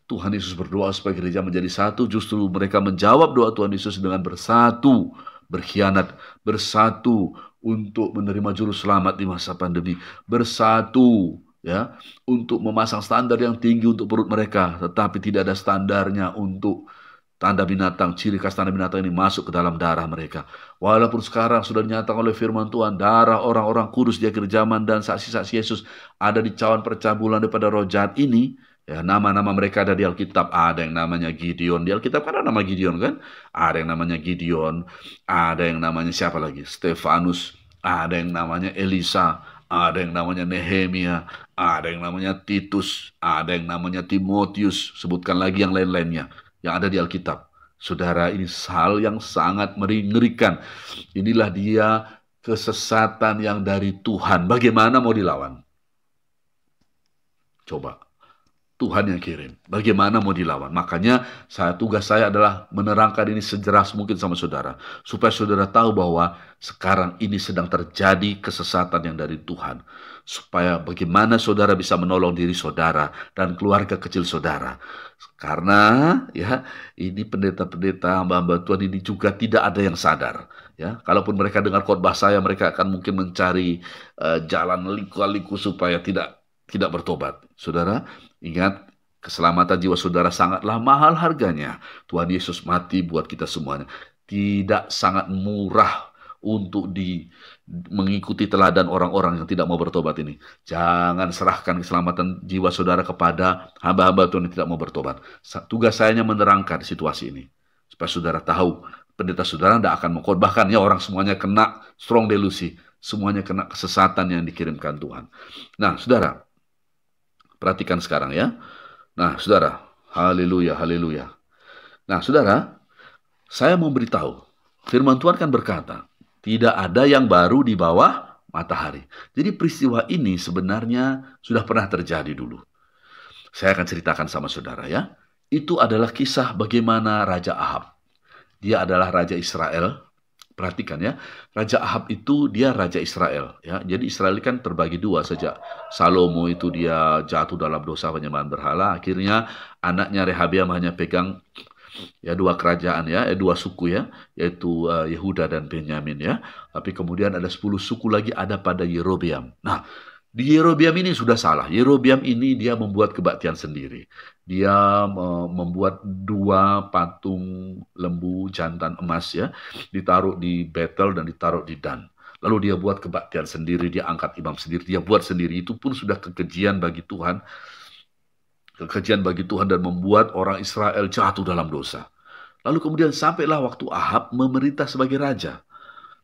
S2: Tuhan Yesus berdoa supaya gereja menjadi satu, justru mereka menjawab doa Tuhan Yesus dengan bersatu, berkhianat, bersatu untuk menerima juru selamat di masa pandemi, bersatu ya untuk memasang standar yang tinggi untuk perut mereka, tetapi tidak ada standarnya untuk tanda binatang, ciri khas tanda binatang ini masuk ke dalam darah mereka. Walaupun sekarang sudah dinyatakan oleh firman Tuhan, darah orang-orang kudus di akhir zaman dan saksi-saksi Yesus ada di cawan percabulan daripada roh jahat ini. Ya, nama-nama mereka ada di Alkitab. Ada yang namanya Gideon. Di Alkitab kan ada nama Gideon kan? Ada yang namanya Gideon. Ada yang namanya siapa lagi? Stefanus. Ada yang namanya Elisa. Ada yang namanya Nehemia. Ada yang namanya Titus. Ada yang namanya Timotius. Sebutkan lagi yang lain-lainnya yang ada di Alkitab. Saudara, ini hal yang sangat mengerikan. Inilah dia kesesatan yang dari Tuhan. Bagaimana mau dilawan? Coba. Tuhan yang kirim. Bagaimana mau dilawan? Makanya tugas saya adalah menerangkan ini sejelas mungkin sama saudara. Supaya saudara tahu bahwa sekarang ini sedang terjadi kesesatan yang dari Tuhan. Supaya bagaimana saudara bisa menolong diri saudara dan keluarga kecil saudara. Karena ya ini pendeta-pendeta hamba-hamba Tuhan ini juga tidak ada yang sadar. Ya, kalaupun mereka dengar khotbah saya, mereka akan mungkin mencari jalan liku-liku supaya tidak bertobat. Saudara, ingat, keselamatan jiwa saudara sangatlah mahal harganya. Tuhan Yesus mati buat kita semuanya. Tidak sangat murah untuk mengikuti teladan orang-orang yang tidak mau bertobat ini. Jangan serahkan keselamatan jiwa saudara kepada hamba-hamba Tuhan yang tidak mau bertobat. Tugas saya hanya menerangkan situasi ini. Supaya saudara tahu, pendeta saudara tidak akan mengkhotbahkan. Ya, orang semuanya kena strong delusi. Semuanya kena kesesatan yang dikirimkan Tuhan. Nah, saudara, perhatikan sekarang ya. Nah, saudara, haleluya, haleluya. Nah, saudara, saya mau beritahu, firman Tuhan kan berkata, tidak ada yang baru di bawah matahari. Jadi peristiwa ini sebenarnya sudah pernah terjadi dulu. Saya akan ceritakan sama saudara ya. Itu adalah kisah bagaimana Raja Ahab. Dia adalah Raja Israel. Perhatikan ya, Raja Ahab itu dia Raja Israel ya. Jadi Israel kan terbagi dua sejak Salomo itu dia jatuh dalam dosa penyembahan berhala. Akhirnya anaknya Rehabeam hanya pegang ya dua kerajaan ya, dua suku ya, yaitu Yehuda dan Benyamin ya. Tapi kemudian ada 10 suku lagi ada pada Yerobeam. Nah, di Yerobeam ini sudah salah. Yerobeam ini dia membuat kebaktian sendiri. Dia membuat 2 patung lembu jantan emas ya, ditaruh di Betel dan ditaruh di Dan. Lalu dia buat kebaktian sendiri, dia angkat imam sendiri, dia buat sendiri. Itu pun sudah kekejian bagi Tuhan. Kekejian bagi Tuhan dan membuat orang Israel jatuh dalam dosa. Lalu kemudian sampailah waktu Ahab memerintah sebagai raja.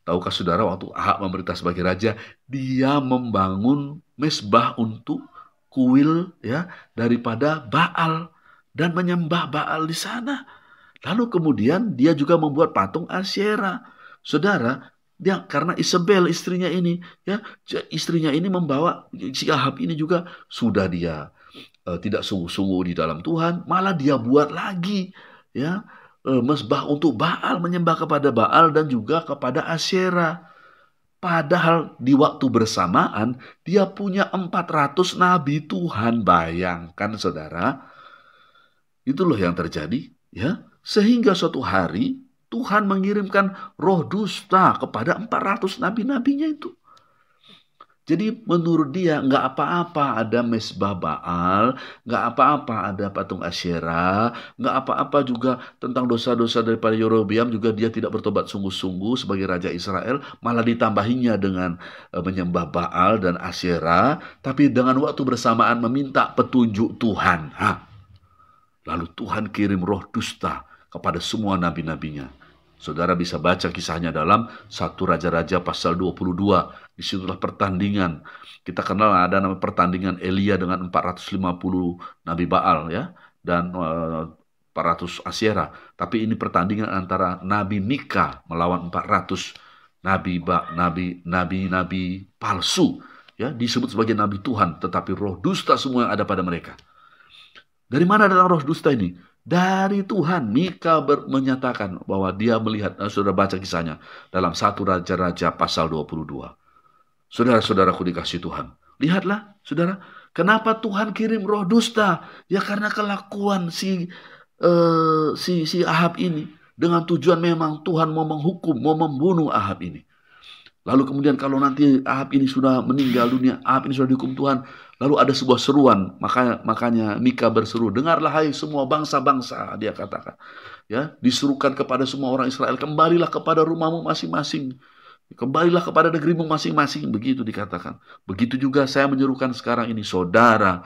S2: Tahukah saudara, waktu Ahab memerintah sebagai raja, dia membangun mezbah untuk kuil ya daripada Baal dan menyembah Baal di sana. Lalu kemudian dia juga membuat patung Asyera. Saudara, dia karena Isabel istrinya ini ya, istrinya ini membawa si Ahab ini juga sudah dia tidak sungguh-sungguh di dalam Tuhan, malah dia buat lagi ya mezbah untuk Baal, menyembah kepada Baal dan juga kepada Asyera. Padahal di waktu bersamaan dia punya 400 nabi Tuhan. Bayangkan saudara, itu loh yang terjadi ya. Sehingga suatu hari Tuhan mengirimkan roh dusta kepada 400 nabi-nabinya itu. Jadi menurut dia nggak apa-apa ada mezbah Baal, nggak apa-apa ada patung Asyera, nggak apa-apa juga tentang dosa-dosa daripada Yerobeam juga dia tidak bertobat sungguh-sungguh sebagai Raja Israel, malah ditambahinya dengan menyembah Baal dan Asyera, tapi dengan waktu bersamaan meminta petunjuk Tuhan. Lalu Tuhan kirim roh dusta kepada semua nabi-nabinya. Saudara bisa baca kisahnya dalam 1 Raja-Raja pasal 22. Disitulah pertandingan. Kita kenal ada namanya pertandingan Elia dengan 450 Nabi Baal ya. Dan 400 Asyera. Tapi ini pertandingan antara Nabi Mika melawan 400 nabi palsu. Ya, disebut sebagai nabi Tuhan, tetapi roh dusta semua yang ada pada mereka. Dari mana datang roh dusta ini? Dari Tuhan. Mika menyatakan bahwa dia melihat, saudara baca kisahnya dalam 1 Raja-Raja pasal 22. Saudara-saudaraku dikasih Tuhan. Lihatlah, saudara, kenapa Tuhan kirim roh dusta? Ya karena kelakuan si Ahab ini. Dengan tujuan memang Tuhan mau menghukum, mau membunuh Ahab ini. Lalu kemudian kalau nanti Ahab ini sudah meninggal dunia, Ahab ini sudah dihukum Tuhan, lalu ada sebuah seruan, makanya Mika berseru, dengarlah hai semua bangsa-bangsa, dia katakan. Ya, disuruhkan kepada semua orang Israel, kembalilah kepada rumahmu masing-masing. Kembalilah kepada negerimu masing-masing, begitu dikatakan. Begitu juga saya menyerukan sekarang ini, saudara,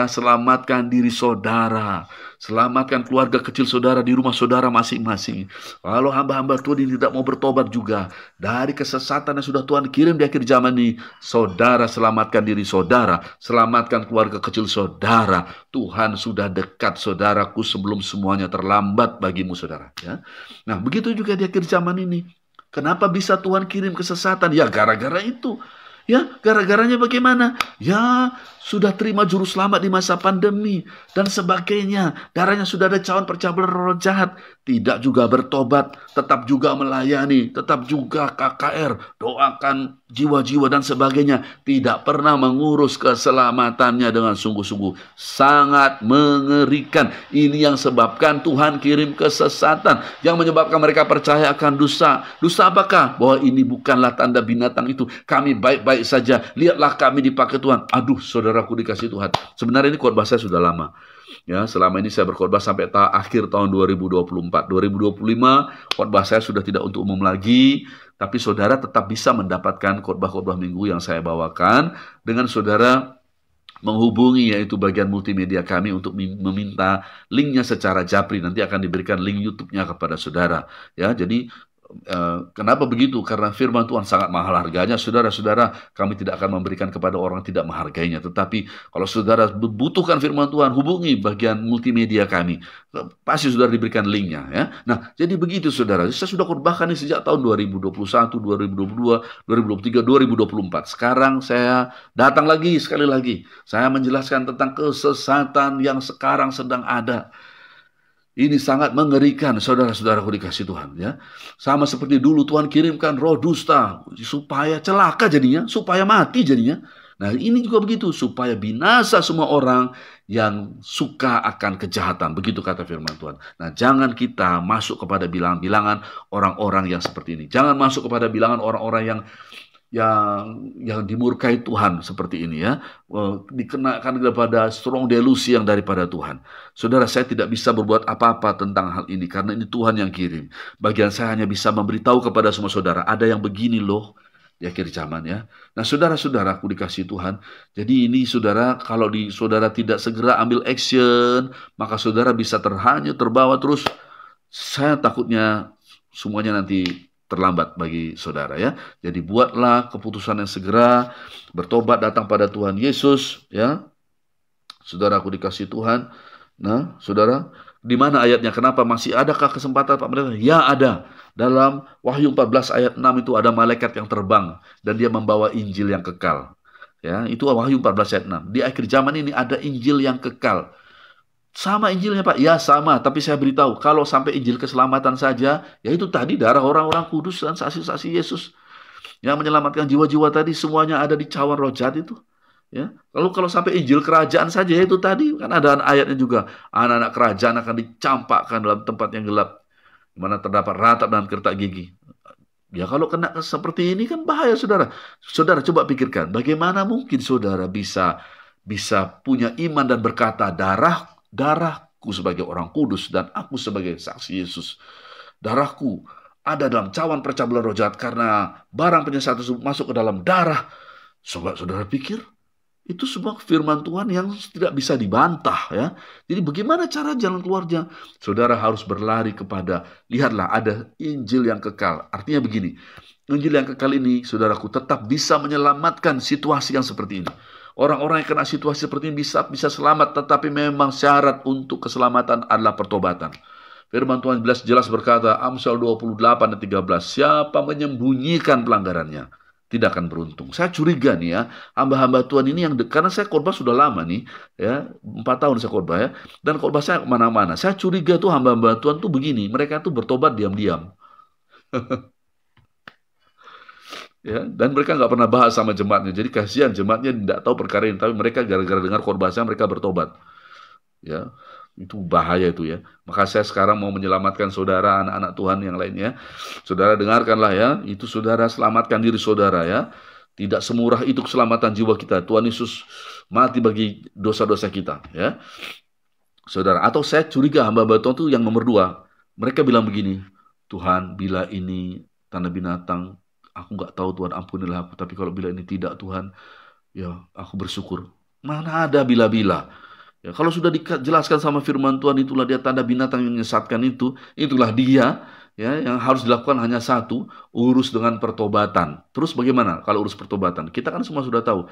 S2: selamatkan diri saudara, selamatkan keluarga kecil saudara di rumah saudara masing-masing. Kalau hamba-hamba Tuhan ini tidak mau bertobat juga dari kesesatan yang sudah Tuhan kirim di akhir zaman ini, saudara selamatkan diri saudara, selamatkan keluarga kecil saudara. Tuhan sudah dekat, saudaraku, sebelum semuanya terlambat bagimu, saudara. Ya. Nah, begitu juga di akhir zaman ini. Kenapa bisa Tuhan kirim kesesatan? Ya gara-gara itu. Ya, gara-garanya bagaimana? Ya, sudah terima juru selamat di masa pandemi dan sebagainya. Darahnya sudah ada cawan percabulan roh jahat. Tidak juga bertobat, tetap juga melayani, tetap juga KKR, doakan jiwa-jiwa dan sebagainya. Tidak pernah mengurus keselamatannya dengan sungguh-sungguh. Sangat mengerikan. Ini yang sebabkan Tuhan kirim kesesatan, yang menyebabkan mereka percaya akan dosa. Dosa apakah? Bahwa ini bukanlah tanda binatang itu. Kami baik-baik saja. Lihatlah kami dipakai Tuhan. Aduh, saudaraku dikasih Tuhan. Sebenarnya ini khotbah saya sudah lama. Ya, selama ini saya berkhotbah sampai akhir tahun 2024. 2025 khotbah saya sudah tidak untuk umum lagi, tapi saudara tetap bisa mendapatkan khotbah-khotbah minggu yang saya bawakan dengan saudara menghubungi yaitu bagian multimedia kami untuk meminta linknya secara japri. Nanti akan diberikan link YouTube-nya kepada saudara. Ya, jadi kenapa begitu? Karena firman Tuhan sangat mahal harganya, saudara-saudara. Kami tidak akan memberikan kepada orang yang tidak menghargainya. Tetapi kalau saudara membutuhkan firman Tuhan, hubungi bagian multimedia kami. Pasti saudara diberikan linknya. Ya. Nah, jadi begitu saudara. Saya sudah khotbahkan ini sejak tahun 2021, 2022, 2023, 2024. Sekarang saya datang lagi, sekali lagi. Saya menjelaskan tentang kesesatan yang sekarang sedang ada. Ini sangat mengerikan, saudara-saudaraku dikasih Tuhan. Ya, sama seperti dulu Tuhan kirimkan roh dusta supaya celaka jadinya, supaya mati jadinya. Nah, ini juga begitu, supaya binasa semua orang yang suka akan kejahatan. Begitu kata firman Tuhan. Nah, jangan kita masuk kepada bilangan-bilangan orang-orang yang seperti ini. Jangan masuk kepada bilangan orang-orang yang dimurkai Tuhan seperti ini, ya, dikenakan kepada strong delusi yang daripada Tuhan. Saudara, saya tidak bisa berbuat apa-apa tentang hal ini karena ini Tuhan yang kirim. Bagian saya hanya bisa memberitahu kepada semua saudara, ada yang begini loh di akhir zaman, ya. Nah, saudara-saudaraku dikasih Tuhan, jadi ini saudara, kalau saudara tidak segera ambil action, maka saudara bisa terhanyut, terbawa terus. Saya takutnya semuanya nanti terlambat bagi saudara, ya. Jadi buatlah keputusan yang segera, bertobat, datang pada Tuhan Yesus, ya. Saudaraku dikasih Tuhan. Nah, saudara, di mana ayatnya? Kenapa masih adakah kesempatan Pak Pendeta? Ya, ada. Dalam Wahyu 14 ayat 6 itu ada malaikat yang terbang dan dia membawa Injil yang kekal. Ya, itu Wahyu 14 ayat 6. Di akhir zaman ini ada Injil yang kekal. Sama Injilnya Pak? Ya sama, tapi saya beritahu, kalau sampai Injil keselamatan saja, ya itu tadi darah orang-orang kudus dan saksi-saksi Yesus yang menyelamatkan jiwa-jiwa tadi, semuanya ada di cawan roh jahat itu. Ya. Lalu kalau sampai Injil kerajaan saja, ya itu tadi, kan ada ayatnya juga, anak-anak kerajaan akan dicampakkan dalam tempat yang gelap, di mana terdapat ratap dan kertak gigi. Ya kalau kena seperti ini kan bahaya, saudara. Saudara coba pikirkan, bagaimana mungkin saudara bisa punya iman dan berkata, darahku sebagai orang kudus dan aku sebagai saksi Yesus. Darahku ada dalam cawan percabulan roh jahat karena barang penyesat itu masuk ke dalam darah. Saudara pikir itu sebuah firman Tuhan yang tidak bisa dibantah, ya. Jadi bagaimana cara jalan keluarnya? Saudara harus berlari kepada, lihatlah ada Injil yang kekal. Artinya begini, Injil yang kekal ini, saudaraku, tetap bisa menyelamatkan situasi yang seperti ini. Orang-orang yang kena situasi seperti ini bisa selamat, tetapi memang syarat untuk keselamatan adalah pertobatan. Firman Tuhan jelas berkata, Amsal 28 dan 13, siapa menyembunyikan pelanggarannya, tidak akan beruntung. Saya curiga nih ya, hamba-hamba Tuhan ini karena saya khotbah sudah lama nih, ya 4 tahun saya khotbah ya, dan khotbah saya kemana-mana. Saya curiga tuh hamba-hamba Tuhan tuh begini, mereka tuh bertobat diam-diam. Ya, dan mereka nggak pernah bahas sama jemaatnya. Jadi kasihan jemaatnya tidak tahu perkara ini, tapi mereka gara-gara dengar khotbah saya mereka bertobat. Ya, itu bahaya itu ya. Maka saya sekarang mau menyelamatkan saudara, anak-anak Tuhan yang lainnya. Saudara dengarkanlah ya, itu saudara selamatkan diri saudara ya. Tidak semurah itu keselamatan jiwa kita. Tuhan Yesus mati bagi dosa-dosa kita ya. Saudara, atau saya curiga hamba-hamba Tuhan itu yang nomor 2. Mereka bilang begini, Tuhan, bila ini tanda binatang, aku nggak tahu Tuhan, ampunilah aku. Tapi kalau bila ini tidak Tuhan, ya aku bersyukur. Mana ada bila-bila. Ya, kalau sudah dijelaskan sama firman Tuhan, itulah dia tanda binatang yang menyesatkan itu, itulah dia ya yang harus dilakukan hanya satu, urus dengan pertobatan. Terus bagaimana kalau urus pertobatan? Kita kan semua sudah tahu.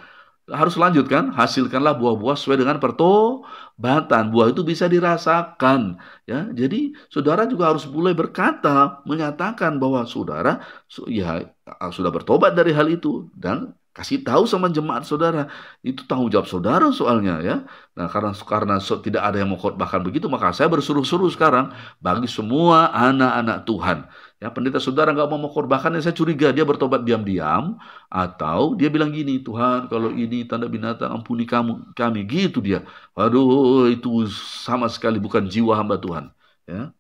S2: Harus lanjutkan, hasilkanlah buah-buah sesuai dengan pertobatan. Buah itu bisa dirasakan ya. Jadi saudara juga harus mulai berkata, menyatakan bahwa saudara ya sudah bertobat dari hal itu, dan kasih tahu sama jemaat saudara. Itu tanggung jawab saudara soalnya ya. Nah, karena tidak ada yang mau khotbahkan begitu, maka saya bersuruh-suruh sekarang bagi semua anak-anak Tuhan. Ya, pendeta saudara nggak mau khotbahkan, ya saya curiga dia bertobat diam-diam, atau dia bilang gini, Tuhan kalau ini tanda binatang ampuni kami, gitu dia. Waduh, itu sama sekali bukan jiwa hamba Tuhan. Ya.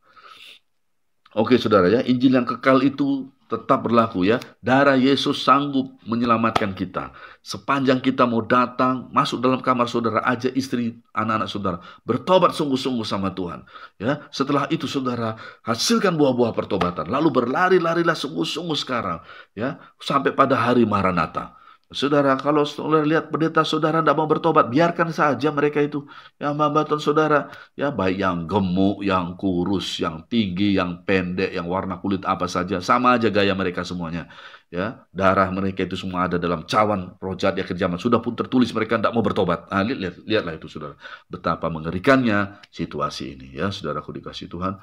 S2: Oke saudara ya, Injil yang kekal itu tetap berlaku ya. Darah Yesus sanggup menyelamatkan kita. Sepanjang kita mau datang, masuk dalam kamar saudara, ajak istri, anak-anak saudara, bertobat sungguh-sungguh sama Tuhan. Ya, setelah itu saudara hasilkan buah-buah pertobatan. Lalu berlari-larilah sungguh-sungguh sekarang, ya, sampai pada hari Maranatha. Saudara, kalau saudara lihat pendeta saudara tidak mau bertobat, biarkan saja mereka itu yang membantu saudara, ya baik yang gemuk, yang kurus, yang tinggi, yang pendek, yang warna kulit apa saja, sama aja gaya mereka semuanya. Ya, darah mereka itu semua ada dalam cawan roh jahat di akhir zaman. Sudah pun tertulis mereka tidak mau bertobat. Nah, lihatlah itu saudara, betapa mengerikannya situasi ini. Ya, saudaraku dikasih Tuhan.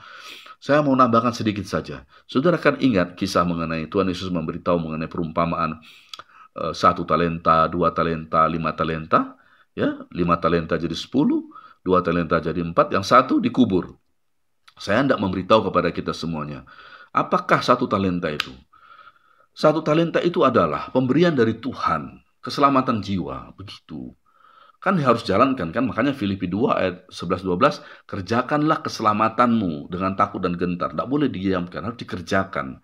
S2: Saya mau nambahkan sedikit saja. Saudara kan ingat kisah mengenai Tuhan Yesus memberitahu mengenai perumpamaan 1 talenta, 2 talenta, 5 talenta, ya, 5 talenta jadi 10, 2 talenta jadi 4, yang 1 dikubur. Saya hendak memberitahu kepada kita semuanya, apakah 1 talenta itu? 1 talenta itu adalah pemberian dari Tuhan, keselamatan jiwa, begitu. Kan harus jalankan kan, makanya Filipi 2 ayat 11-12, kerjakanlah keselamatanmu dengan takut dan gentar. Tidak boleh didiamkan, harus dikerjakan.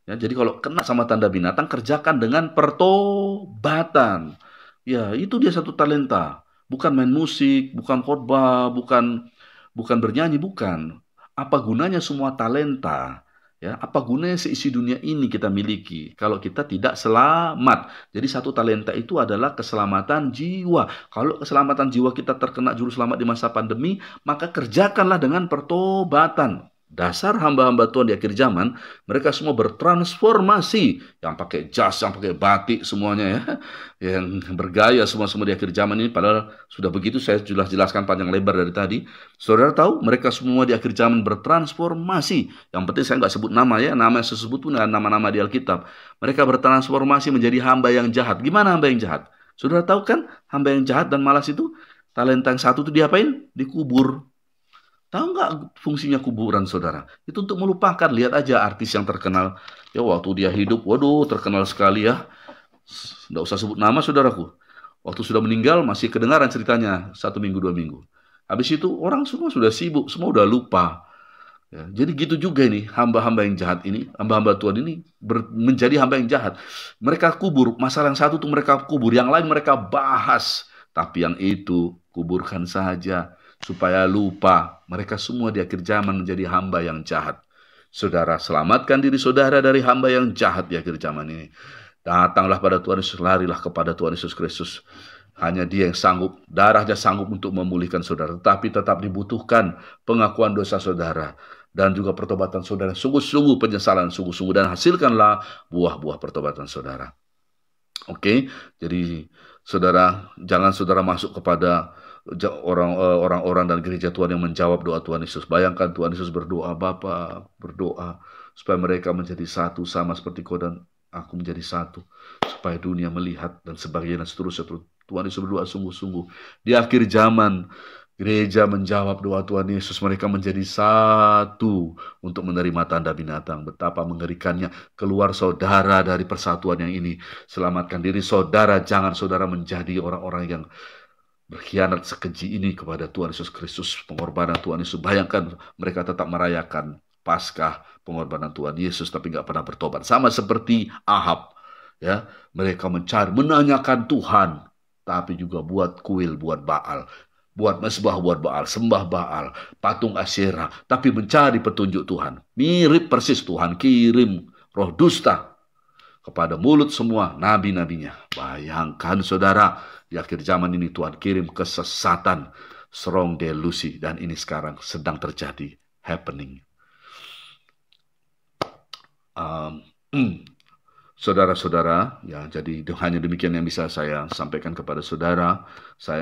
S2: Ya, jadi kalau kena sama tanda binatang, kerjakan dengan pertobatan. Ya, itu dia 1 talenta. Bukan main musik, bukan khotbah, bukan bernyanyi, bukan. Apa gunanya semua talenta? Ya, apa gunanya seisi dunia ini kita miliki kalau kita tidak selamat? Jadi 1 talenta itu adalah keselamatan jiwa. Kalau keselamatan jiwa kita terkena juru selamat di masa pandemi, maka kerjakanlah dengan pertobatan. Dasar hamba-hamba Tuhan di akhir zaman, mereka semua bertransformasi. Yang pakai jas, yang pakai batik semuanya ya. Yang bergaya semua-semua di akhir zaman ini. Padahal sudah begitu saya sudah jelaskan panjang lebar dari tadi. Saudara tahu mereka semua di akhir zaman bertransformasi. Yang penting saya nggak sebut nama ya. Nama yang saya sebut pun nama-nama di Alkitab. Mereka bertransformasi menjadi hamba yang jahat. Gimana hamba yang jahat? Saudara tahu kan hamba yang jahat dan malas itu? Talenta yang 1 itu diapain? Dikubur. Tahu nggak fungsinya kuburan saudara? Itu untuk melupakan. Lihat aja artis yang terkenal. Ya waktu dia hidup, waduh terkenal sekali ya. Nggak usah sebut nama saudaraku. Waktu sudah meninggal masih kedengaran ceritanya 1 minggu 2 minggu. Habis itu orang semua sudah sibuk, semua udah lupa. Ya, jadi gitu juga ini hamba-hamba yang jahat ini, hamba-hamba Tuhan ini menjadi hamba yang jahat. Mereka kubur. Masalah yang 1 tuh mereka kubur, yang lain mereka bahas. Tapi yang itu kuburkan saja. Supaya lupa, mereka semua di akhir zaman menjadi hamba yang jahat. Saudara, selamatkan diri saudara dari hamba yang jahat di akhir zaman ini. Datanglah pada Tuhan Yesus, larilah kepada Tuhan Yesus Kristus. Hanya Dia yang sanggup, darahnya sanggup untuk memulihkan saudara. Tetapi tetap dibutuhkan pengakuan dosa saudara. Dan juga pertobatan saudara. Sungguh-sungguh penyesalan, sungguh-sungguh. Dan hasilkanlah buah-buah pertobatan saudara. Oke, jadi Saudara, jangan saudara masuk kepada orang-orang dan gereja Tuhan yang menjawab doa Tuhan Yesus. Bayangkan Tuhan Yesus berdoa, Bapa berdoa supaya mereka menjadi satu sama seperti kau dan aku menjadi satu, supaya dunia melihat dan sebagainya dan seterusnya. Tuhan Yesus berdoa sungguh-sungguh. Di akhir zaman, gereja menjawab doa Tuhan Yesus, mereka menjadi satu untuk menerima tanda binatang. Betapa mengerikannya. Keluar saudara dari persatuan yang ini. Selamatkan diri saudara, jangan saudara menjadi orang-orang yang berkhianat sekeji ini kepada Tuhan Yesus Kristus, pengorbanan Tuhan Yesus. Bayangkan mereka tetap merayakan Paskah, pengorbanan Tuhan Yesus, tapi nggak pernah bertobat. Sama seperti Ahab, ya, mereka mencari, menanyakan Tuhan, tapi juga buat kuil, buat Baal, buat mesbah, buat Baal, sembah Baal, patung Asyera, tapi mencari petunjuk Tuhan. Mirip persis Tuhan kirim roh dusta kepada mulut semua nabi-nabinya. Bayangkan saudara, di akhir zaman ini Tuhan kirim kesesatan, strong delusi, dan ini sekarang sedang terjadi, happening. Saudara-saudara, ya jadi hanya demikian yang bisa saya sampaikan kepada saudara.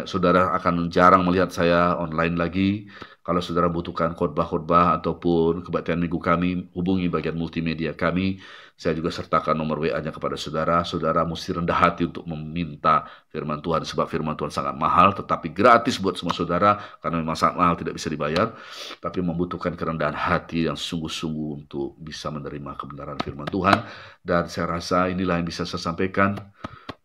S2: Saudara akan jarang melihat saya online lagi. Kalau saudara butuhkan khotbah-khotbah ataupun kebaktian minggu kami, hubungi bagian multimedia kami. Saya juga sertakan nomor WA-nya kepada saudara. Saudara mesti rendah hati untuk meminta firman Tuhan, sebab firman Tuhan sangat mahal, tetapi gratis buat semua saudara, karena memang sangat mahal, tidak bisa dibayar, tapi membutuhkan kerendahan hati yang sungguh-sungguh untuk bisa menerima kebenaran firman Tuhan. Dan saya rasa inilah yang bisa saya sampaikan.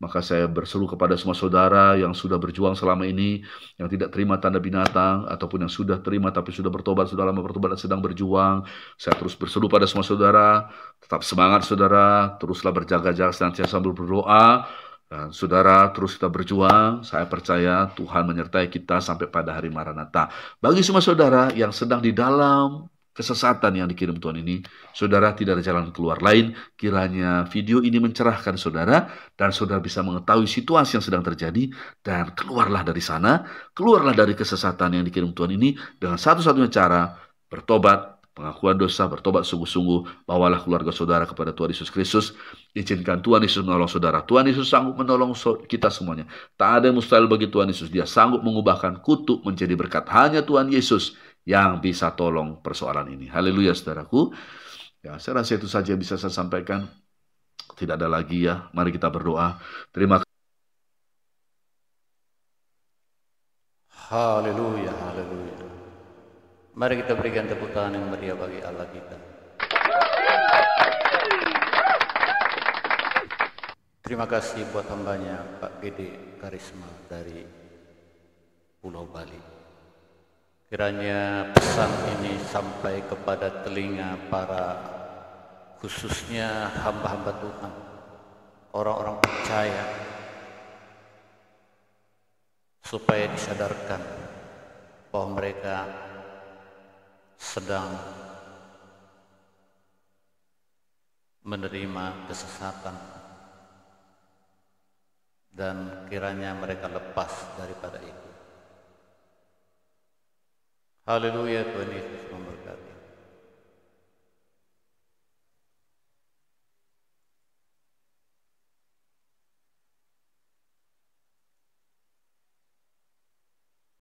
S2: Maka saya berseru kepada semua saudara yang sudah berjuang selama ini, yang tidak terima tanda binatang, ataupun yang sudah terima tapi sudah bertobat, sudah lama bertobat dan sedang berjuang. Saya terus berseru pada semua saudara, tetap semangat saudara, teruslah berjaga-jaga senantiasa sambil berdoa. Dan saudara, terus kita berjuang. Saya percaya Tuhan menyertai kita sampai pada hari Maranatha. Bagi semua saudara yang sedang di dalam kesesatan yang dikirim Tuhan ini, saudara tidak ada jalan keluar lain. Kiranya video ini mencerahkan saudara, dan saudara bisa mengetahui situasi yang sedang terjadi, dan keluarlah dari sana, keluarlah dari kesesatan yang dikirim Tuhan ini, dengan satu-satunya cara, bertobat, pengakuan dosa, bertobat sungguh-sungguh, bawalah keluarga saudara kepada Tuhan Yesus Kristus. Izinkan Tuhan Yesus menolong saudara. Tuhan Yesus sanggup menolong kita semuanya. Tak ada yang mustahil bagi Tuhan Yesus. Dia sanggup mengubahkan kutuk menjadi berkat. Hanya Tuhan Yesus yang bisa tolong persoalan ini. Haleluya saudaraku. Ya, saya rasa itu saja yang bisa saya sampaikan. Tidak ada lagi ya. Mari kita berdoa. Terima kasih.
S1: Haleluya, haleluya. Mari kita berikan tepuk tangan yang meriah bagi Allah kita. Terima kasih buat hambanya Pak Gede Karisma dari Pulau Bali. Kiranya pesan ini sampai kepada telinga para, khususnya hamba-hamba Tuhan, orang-orang percaya, supaya disadarkan bahwa mereka sedang menerima kesesatan, dan kiranya mereka lepas daripada itu. Haleluya Tuhan Yesus.